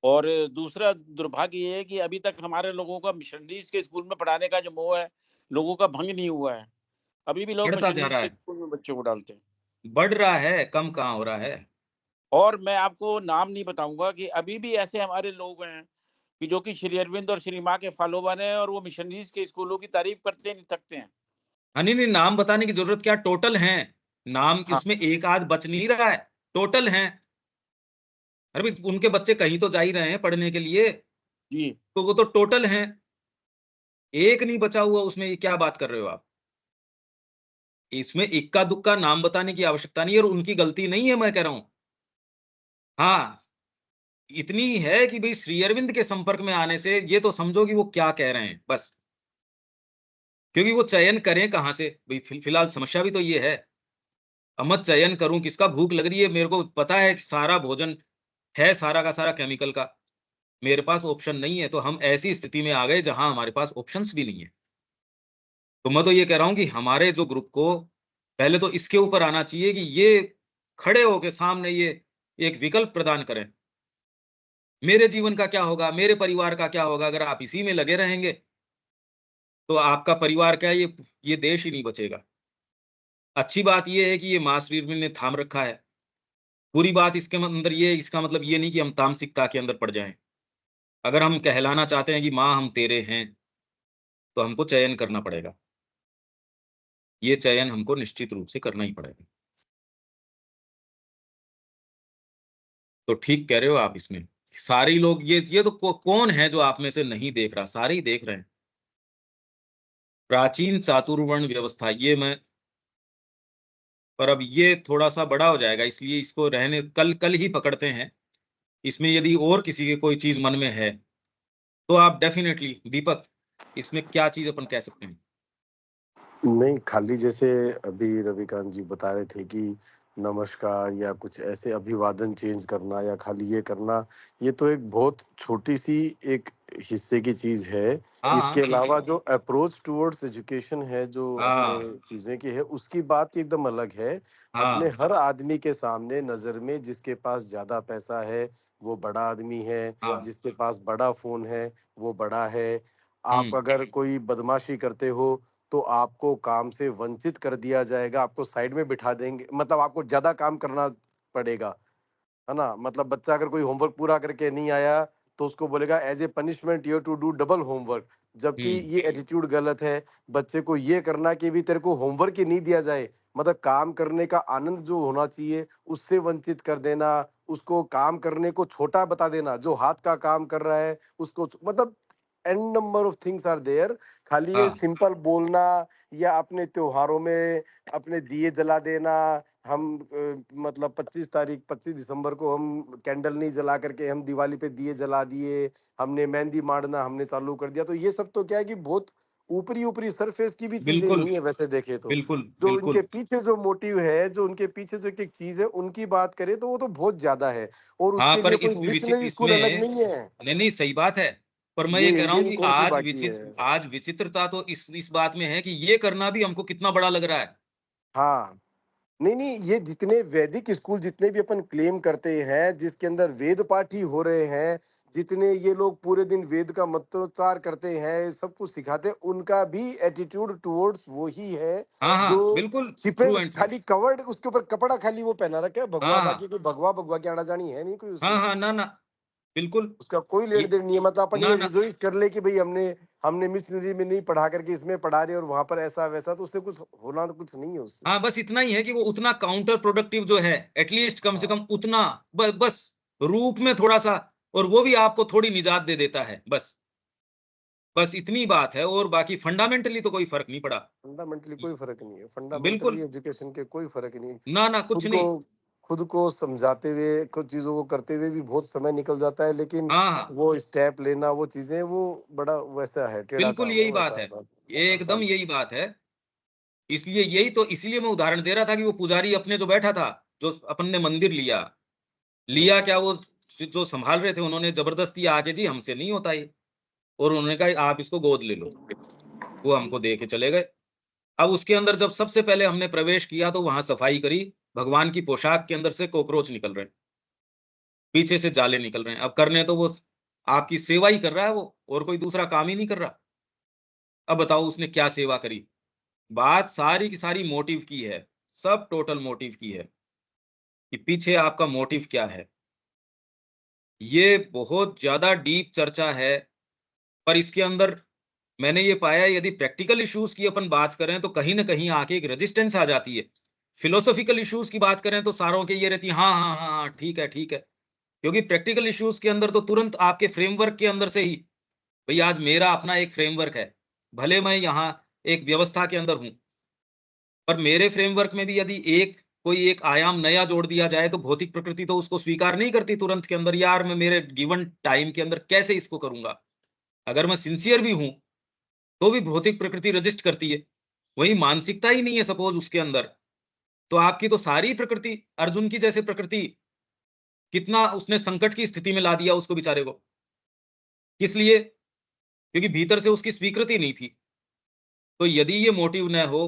और दूसरा दुर्भाग्य ये है कि अभी तक हमारे लोगों का मिशनरीज के स्कूल में पढ़ाने का जो मोह है, लोगों का भंग नहीं हुआ है। अभी भी लोग बढ़ता जा मिशनरीज रहा के है, स्कूल में बच्चों को डालते हैं। बढ़ रहा है, कम कहाँ हो रहा है। और मैं आपको नाम नहीं बताऊंगा कि अभी भी ऐसे हमारे लोग हैं कि जो कि श्री अरविंद और श्री माँ के फॉलोवर हैं, और वो मिशनरीज के स्कूलों की तारीफ करते नहीं थकते हैं। हाँ, नहीं नहीं नाम बताने की जरूरत क्या, टोटल हैं नाम की, हाँ उसमें एक आध बच नहीं रहा है, टोटल हैं। अरे भाई उनके बच्चे कहीं तो जा ही रहे हैं पढ़ने के लिए, जी, तो वो तो टोटल हैं, एक नहीं बचा हुआ उसमें। ये क्या बात कर रहे हो आप? इसमें इक्का दुक्का नाम बताने की आवश्यकता नहीं है, और उनकी गलती नहीं है मैं कह रहा हूं। हाँ, इतनी है कि भाई श्री अरविंद के संपर्क में आने से ये तो समझो कि वो क्या कह रहे हैं बस। क्योंकि वो चयन करें कहां से भाई, फिलहाल समस्या भी तो ये है। अब मैं चयन करूं किसका, भूख लग रही है, मेरे को पता है कि सारा भोजन है सारा का सारा केमिकल का, मेरे पास ऑप्शन नहीं है, तो हम ऐसी स्थिति में आ गए जहां हमारे पास ऑप्शंस भी नहीं है। तो मैं तो ये कह रहा हूं कि हमारे जो ग्रुप को पहले तो इसके ऊपर आना चाहिए कि ये खड़े होके सामने ये एक विकल्प प्रदान करें। मेरे जीवन का क्या होगा, मेरे परिवार का क्या होगा, अगर आप इसी में लगे रहेंगे तो आपका परिवार क्या, ये देश ही नहीं बचेगा। अच्छी बात ये है कि ये मास रीरविल ने थाम रखा है। बुरी बात इसके अंदर ये, इसका मतलब ये नहीं कि हम तामसिकता के अंदर पड़ जाएं। अगर हम कहलाना चाहते हैं कि माँ हम तेरे हैं, तो हमको चयन करना पड़ेगा। ये चयन हमको निश्चित रूप से करना ही पड़ेगा। तो ठीक कह रहे हो आप इसमें। सारे ही लोग ये तो कौन है जो आप में से नहीं देख रहा, सारे ही देख रहे हैं। प्राचीन चातुर्वर्ण व्यवस्था, ये मैं, पर अब ये थोड़ा सा बड़ा हो जाएगा, इसलिए इसको रहने, कल कल ही पकड़ते हैं। इसमें यदि और किसी के कोई चीज मन में है तो आप डेफिनेटली दीपक, इसमें क्या चीज अपन कह सकते हैं? नहीं, खाली जैसे अभी रविकांत जी बता रहे थे कि नमस्कार या कुछ ऐसे अभिवादन चेंज करना या खाली ये करना, ये तो एक बहुत छोटी-सी एक हिस्से की चीज़ है। हाँ, इसके ठीक है। अलावा जो अप्रोच टुवर्ड्स एजुकेशन है, जो अपने हाँ, चीज़ें की है, उसकी बात ही एकदम अलग है। अपने हाँ, हर आदमी के सामने नज़र में जिसके पास ज़्यादा पैसा है, वो बड़ा आदमी है, हाँ, जिसके पास बड़ा फ़ोन है, वो बड़ा है। आप हुँ, अगर कोई बदमाशी करते हो तो आपको काम से वंचित कर दिया जाएगा, आपको साइड में बिठा देंगे, मतलब आपको ज़्यादा काम करना पड़ेगा, है ना? मतलब बच्चा अगर कोई होमवर्क पूरा करके नहीं आया, तो उसको बोलेगा as a punishment you have to do double homework. जबकि हुँ, ये एटीट्यूड गलत है। बच्चे को ये करना कि भी तेरे को होमवर्क ही नहीं दिया जाए, मतलब काम करने का आनंद जो होना चाहिए, उससे वंचित कर देना, उसको काम करने को छोटा बता देना, जो हाथ का काम कर रहा है, उसको मतलब an number of things are there. खाली ये हाँ, सिंपल बोलना या अपने त्योहारों में अपने दिए जला देना, हम मतलब 25 दिसंबर को हम कैंडल नहीं जला करके हम दिवाली पे दिए जला दिए, हमने मेहंदी मारना हमने चालू कर दिया, तो ये सब तो क्या है कि बहुत ऊपरी ऊपरी सरफेस की भी चीजें बिल्कुल, नहीं है वैसे देखे तो। बिल्कुल, जो इनके बिल्कुल। पीछे जो मोटिव है, जो उनके पीछे जो एक एक चीज है, उनकी बात करें तो वो तो बहुत ज्यादा है। और हाँ, उसके पर लिए कोई मिशनरी स्कूल अलग इसमें नहीं है। नहीं, सही बात है। पर मैं ये ये कह रहा हूँ इंडियन कि कोर्स ही बाकी है। आज विचित्रता तो इस बात में है कि ये करना भी हमको कितना बड़ा लग रहा है। हाँ, नहीं, नहीं, ये जितने वैदिक स्कूल जितने भी अपन क्लेम करते हैं, जिसके अंदर वेद पाठ ही हो रहे हैं, जितने ये लोग पूरे दिन वेद का मंत्रोच्चार करते हैं, सब कुछ सिखाते हैं, उनका भी एटीट्यूड टुवर्ड्स वो ही है, हाँ, जो हाँ, बिल्कुल, छिपे ट्रू एंड ट्रू। खाली कवर्ड उसके ऊपर कपड़ा खाली वो पहना रखा है भगवा, हाँ, बाकी हाँ। कोई भगवा भगवा की आना-जानी है नहीं कोई हाँ, उसमें। हाँ, ना, ना, बिल्कुल। उसका कोई ये लेन-देन नहीं है, मतलब अपन ना, ये ना। रिजोइस कर ले कि भई हमने हमने मिशनरी में नहीं पढ़ा करके इसमें पढ़ा रहे और वहाँ पर ऐसा-वैसा, तो उससे कुछ होना तो कुछ नहीं है उससे। हाँ, बस इतना ही है कि वो उतना काउंटर प्रोडक्टिव जो है, एट लीस्ट कम से हाँ। कम उतना बस रूप में थोड़ा-सा, और वो भी आपको थोड़ी निजात दे देता है, बस। बस इतनी बात है, और बाकी फंडामेंटली तो कोई फ़र्क नहीं पड़ा। फंडामेंटली इ कोई फ़र्क नहीं है, बिल्कुल। फंडामेंटली एजुकेशन के कोई फ़र्क नहीं है। ना, ना, कुछ खुद को नहीं। खुद को समझाते हुए, कुछ चीज़ों को करते हुए भी बहुत समय निकल जाता है, लेकिन हाँ, हाँ। वो स्टेप लेना, वो चीज़ें, वो बड़ा वैसा है, टेढ़ा बिल्कुल काम है, यही वो बात ऐसा है। आसान एकदम आसान यही बात है। इसीलिए मैं उदाहरण दे रहा था कि वो पुजारी अपने जो बैठा था, जो अपन ने मंदिर लिया, हुँ, लिया क्या, वो जो सँभाल रहे थे उन्होंने ज़बरदस्ती आके, जी हमसे नहीं होता ये, और उन्होंने कहा आप इसको गोद ले लो। वो हमको दे के चले गए। अब उसके अंदर जब सबसे पहले हमने प्रवेश किया तो वहाँ सफाई करी, भगवान की पोशाक के अंदर से कॉकरोच निकल रहे हैं, पीछे से जाले निकल रहे हैं। अब करने तो वो आपकी सेवा ही कर रहा है वो, और कोई दूसरा काम ही नहीं कर रहा। अब बताओ उसने क्या सेवा करी? बात सारी की सारी मोटिव की है, सब टोटल मोटिव की है, कि पीछे आपका मोटिव क्या है। ये बहुत ज़्यादा डीप चर्चा है, पर इसके अंदर मैंने ये पाया, यदि प्रैक्टिकल इश्यूज़ की अपन बात करें तो कहीं न कहीं आके एक रेजिस्टेंस आ जाती है। फिलोसॉफिकल इश्यूज़ की बात करें तो सारों के ये रहती है, हाँ, हाँ, हाँ, हाँ, ठीक है, ठीक है। क्योंकि प्रैक्टिकल इश्यूज़ के अंदर तो तुरंत आपके फ्रेमवर्क के अंदर से ही, भई आज मेरा अपना एक फ्रेमवर्क है। भले मैं यहाँ एक व्यवस्था के अंदर हूँ, पर मेरे फ्रेमवर्क में भी यदि कोई एक आयाम नया जोड़ दिया जाए तो भौतिक प्रकृति तो उसको स्वीकार नहीं करती तुरंत के अंदर, यार मैं मेरे गिवन टाइम के अंदर कैसे इसको करूँगा? अगर मैं सिंसियर भी हूँ, तो भी भौतिक प्रकृति रजिस्ट करती है। वही मानसिकता ही नहीं है सपोज़ उसके अंदर, तो आपकी तो सारी प्रकृति, अर्जुन की जैसे प्रकृति, कितना उसने संकट की स्थिति में ला दिया उसको बेचारे को। किस लिए? क्योंकि भीतर से उसकी स्वीकृति नहीं थी। तो यदि ये मोटिव न हो,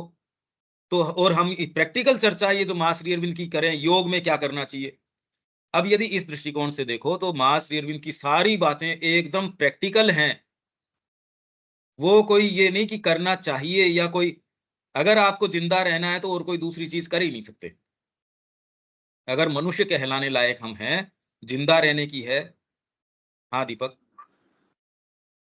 तो और हम प्रैक्टिकल चर्चा ये जो माँ श्री अरविंद की करें, योग में क्या करना चाहिए? अब यदि इस दृष्टिकोण से देखो तो माँ श्री अरविंद की सारी बातें एकदम प्रैक्टिकल हैं। वो कोई ये नहीं कि करना चाहिए या कोई, अगर आपको ज़िंदा रहना है तो और कोई दूसरी चीज़ कर ही नहीं सकते। अगर मनुष्य कहलाने लायक हम हैं, ज़िंदा रहने की है। हाँ, दीपक।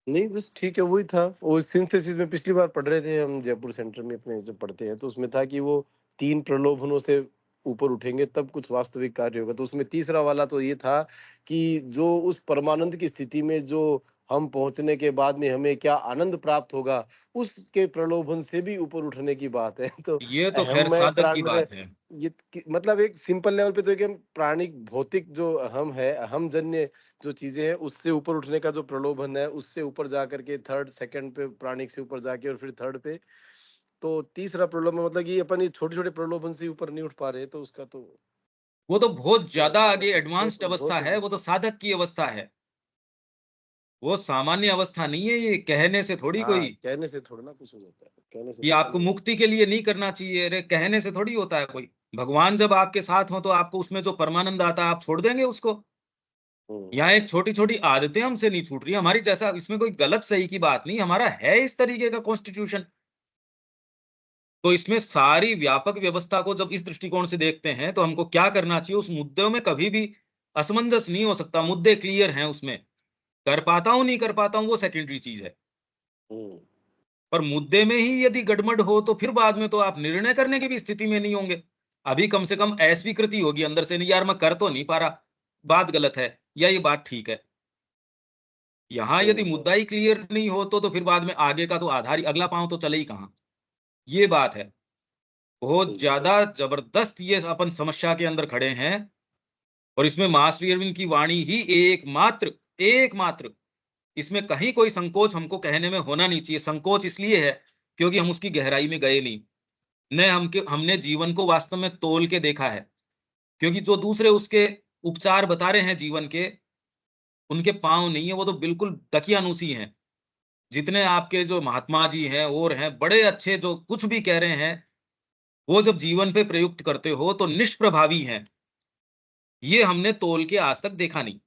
नहीं बस ठीक है, वही था। वो सिंथेसिस में पिछली बार पढ़ रहे थे हम जयपुर सेंटर में अपने जब पढ़ते हैं, तो उसमें था कि वो 3 प्रलोभनों से ऊपर उठेंगे तब कुछ वास्तविक कार्य होगा। तो उसमें तीसरा वाला तो ये था कि जो उस परमानंद की स्थिति में जो हम पहुँचने के बाद में हमें क्या आनंद प्राप्त होगा, उसके प्रलोभन से भी ऊपर उठने की बात है। तो ये तो ख़ैर अहम में साधक की प्राण बात है। ये मतलब एक सिंपल लेवल पे तो एक हम प्राणिक भौतिक जो अहम है, अहम जन्य जो चीज़ें हैं, उससे ऊपर उठने का जो प्रलोभन है, उससे ऊपर जा कर के 3rd, 2nd पे प्राणिक से ऊपर जाके और फिर 3rd पे तो तीसरा प्रलोभन मतलब कि अपन ये छोटे-छोटे प्रलोभन से ऊपर नहीं उठ पा रहे, तो उसका तो वो तो बहुत ज्यादा आगे वो एडवांस्ड तो अवस्था बहुत है, वो तो साधक की अवस्था है। वो सामान्य अवस्था नहीं है, ये कहने से थोड़ी हाँ, कोई कहने से थोड़ा ना कुछ हो जाता है, कहने से कि कुछ नहीं आपको होता। मुक्ति के लिए नहीं करना चाहिए, अरे कहने से थोड़ी होता है कोई। भगवान जब आपके साथ हो तो आपको उसमें जो परमानंद आता है आप छोड़ देंगे उसको। हुँ, यहाँ एक छोटी-छोटी आदतें हमसे नहीं छूट रही है, हमारी जैसा इसमें कोई गलत सही की बात नहीं, हमारा है इस तरीके का कॉन्स्टिट्यूशन। तो इसमें सारी व्यापक व्यवस्था को जब इस दृष्टिकोण से देखते हैं, तो हमको क्या करना चाहिए, उस मुद्दों में कभी भी असमंजस नहीं हो सकता, मुद्दे क्लियर हैं उसमें। कर पाता हूँ, नहीं कर पाता हूँ, वो सेकेंडरी चीज़ है। हुँ, पर मुद्दे में ही यदि गड़बड़ हो, तो फिर बाद में तो आप निर्णय करने की भी स्थिति में नहीं होंगे। अभी कम से कम अस्वीकृति होगी अंदर से, नहीं यार मैं कर तो नहीं पा रहा, बात गलत है या ये बात ठीक है। यहाँ यदि हुँ, मुद्दा ही क्लियर नहीं हो, तो फिर बाद में आगे का तो आधार ही अगला पाँव तो चले ही कहाँ। ये बात है। बहुत सही है। ज़्यादा ज़बरदस्त ये अपन समस्या के अंदर खड़े हैं और इसमें महाश्री अरविंद की वाणी ही एकमात्र इसमें कहीं कोई संकोच हमको कहने में होना नहीं चाहिए। संकोच इसलिए है क्योंकि हम उसकी गहराई में गए नहीं। न हमने जीवन को वास्तव में तोल के देखा है। क्योंकि जो दूसरे उसके उपचार बता रहे हैं जीवन के, उनके पाँव नहीं है, वो तो बिल्कुल दकियानूसी हैं। जितने आपके जो महात्मा जी हैं और हैं, बड़े अच्छे जो कुछ भी कह रहे हैं, वो जब जीवन पे प्रयुक्त करते हो तो निष्प्रभावी हैं। ये हमने तोल के आज तक देखा नहीं।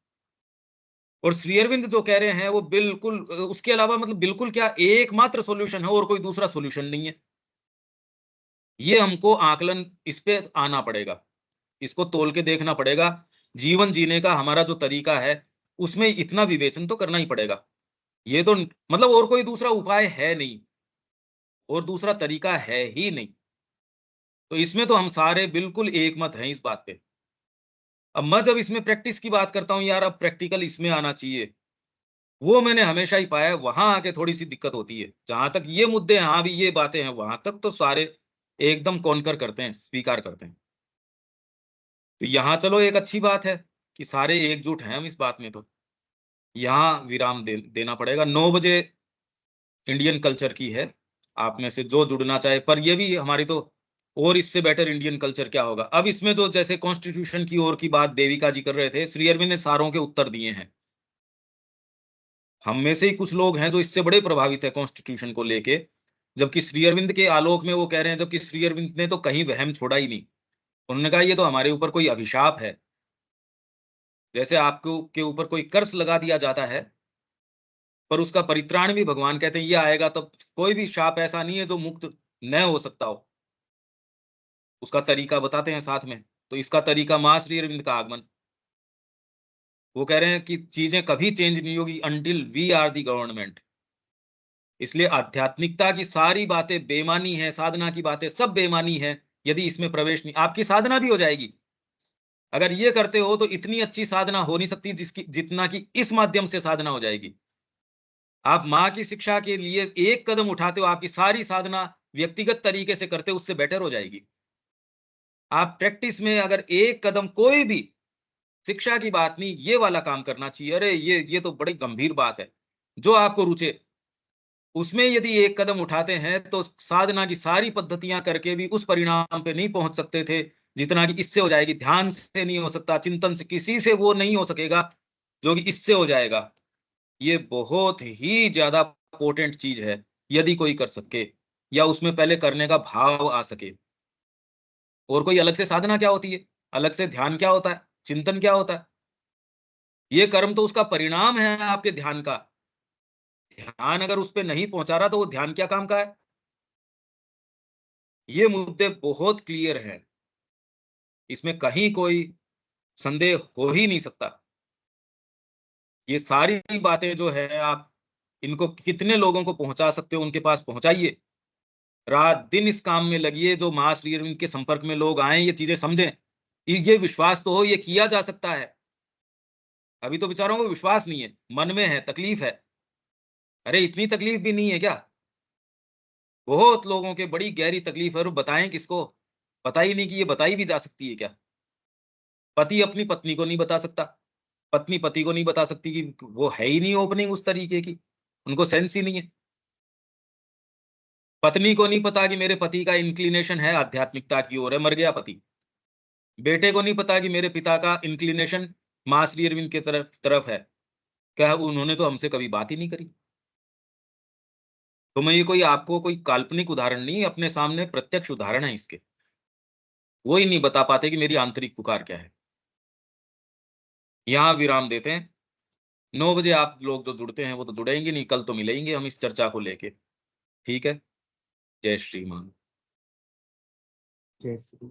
और श्री अरविंद जो कह रहे हैं वो बिल्कुल उसके अलावा मतलब बिल्कुल क्या एकमात्र सॉल्यूशन है और कोई दूसरा सॉल्यूशन नहीं है। ये हमको आकलन इस पे आना पड़ेगा। इसको तोल के देखना पड़ेगा। जीवन जीने का हमारा जो तरीका है, उसमें इतना विवेचन तो करना ही पड़ेगा। ये तो मतलब और कोई दूसरा उपाय है नहीं और दूसरा तरीका है ही नहीं। तो इसमें तो हम सारे बिल्कुल एकमत हैं इस बात पे। अब मैं जब इसमें प्रैक्टिस की बात करता हूँ यार अब प्रैक्टिकल इसमें आना चाहिए। वो मैंने हमेशा ही पाया है, वहाँ आके थोड़ी-सी दिक्कत होती है। जहाँ तक ये मुद्दे हैं, हाँ भी ये बातें हैं, वहाँ तक तो सारे एकदम कॉन्कर करते हैं, स्वीकार करते हैं। तो यहाँ चलो एक अच्छी बात है कि सारे एकजुट हैं हम इस बात में तो। यहाँ विराम देना पड़ेगा। 9 बजे इंडियन कल्चर की है। आप में से जो जुड़ना चाहे पर ये भी हमारी तो और इससे बेटर इंडियन कल्चर क्या होगा? अब इसमें जो जैसे कॉन्स्टिट्यूशन की ओर की बात देविका जी कर रहे थे, श्री अरविंद ने सारों के उत्तर दिए हैं। हम में से ही कुछ लोग हैं जो इससे बड़े प्रभावित है कॉन्स्टिट्यूशन को लेके, जबकि श्री अरविंद के आलोक में वो कह रहे हैं जबकि श्री अरविंद ने तो कहीं वहम छोड़ा ही नहीं। उन्होंने कहा ये तो हमारे ऊपर कोई अभिशाप है। जैसे आपको के ऊपर कोई कर्स लगा दिया जाता है, पर उसका परित्राण भी भगवान कहते हैं ये आएगा तब कोई भी शाप ऐसा नहीं है जो मुक्त न हो सकता हो। उसका तरीका बताते हैं साथ में। तो इसका तरीका माँ श्री अरविंद का आगमन। वो कह रहे हैं कि चीजें कभी चेंज नहीं होगी until we are the government. इसलिए आध्यात्मिकता की सारी बातें बेमानी है, साधना की बातें सब बेमानी है, यदि इसमें प्रवेश नहीं आपकी साधना भी हो जाएगी। अगर ये करते हो तो इतनी अच्छी साधना हो नहीं सकती जिसकी जितना कि इस माध्यम से साधना हो जाएगी। आप माँ की शिक्षा के लिए एक कदम उठाते हो, आपकी सारी साधना व्यक्तिगत तरीके से करते हो, उससे बेटर हो जाएगी। आप प्रैक्टिस में अगर एक कदम कोई भी शिक्षा की बात नहीं, ये वाला काम करना चाहिए। अरे ये तो बड़ी गंभीर बात है। जो आपको रुचे उसमें यदि एक कदम उठाते हैं तो साधना की सारी पद्धतियां करके भी उस परिणाम पे नहीं पहुंच सकते थे जितना कि इससे हो जाएगी। ध्यान से नहीं हो सकता, चिंतन से किसी से वो नहीं हो सकेगा जो कि इससे हो जाएगा। ये बहुत ही ज्यादा पोटेंट चीज है यदि कोई कर सके या उसमें पहले करने का भाव आ सके। और कोई अलग से साधना क्या होती है, अलग से ध्यान क्या होता है, चिंतन क्या होता है? ये कर्म तो उसका परिणाम है आपके ध्यान का। ध्यान अगर उस पे नहीं पहुंचा रहा तो वो ध्यान क्या काम का है? ये मुद्दे बहुत क्लियर हैं। इसमें कहीं कोई संदेह हो ही नहीं सकता। ये सारी बातें जो है आप इनको कितने लोगों को पहुंचा सकते हो उनके पास पहुंचाइए। रात दिन इस काम में लगिए जो मां श्री अरविंद के संपर्क में लोग आए ये चीजें समझें। ये विश्वास तो हो ये किया जा सकता है। अभी तो बेचारों को विश्वास नहीं है, मन में है, तकलीफ है। अरे इतनी तकलीफ भी नहीं है क्या? बहुत लोगों के बड़ी गहरी तकलीफ है और बताएं किसको? पता ही नहीं कि ये बताई भी जा सकती है क्या? पति अपनी पत्नी को नहीं बता सकता, पत्नी पति को नहीं बता सकती कि वो है ही नहीं ओपनिंग उस तरीके की, उनको सेंस ही नहीं है। पत्नी को नहीं पता कि मेरे पति का इंक्लिनेशन है आध्यात्मिकता की ओर है, मर गया पति। बेटे को नहीं पता कि मेरे पिता का इंक्लिनेशन मां श्री अरविंद के तरफ है, क्या उन्होंने तो हमसे कभी बात ही नहीं करी। तो मैं ये कोई आपको कोई काल्पनिक उदाहरण नहीं, अपने सामने प्रत्यक्ष उदाहरण है इसके। वो ही नहीं बता पाते कि मेरी आंतरिक पुकार क्या है। यहाँ विराम देते हैं। 9 बजे आप लोग जो जुड़ते हैं वो तो जुड़ेंगे नहीं, कल तो मिलेंगे हम इस चर्चा को लेके। ठीक है? जय श्री मान। जय श्री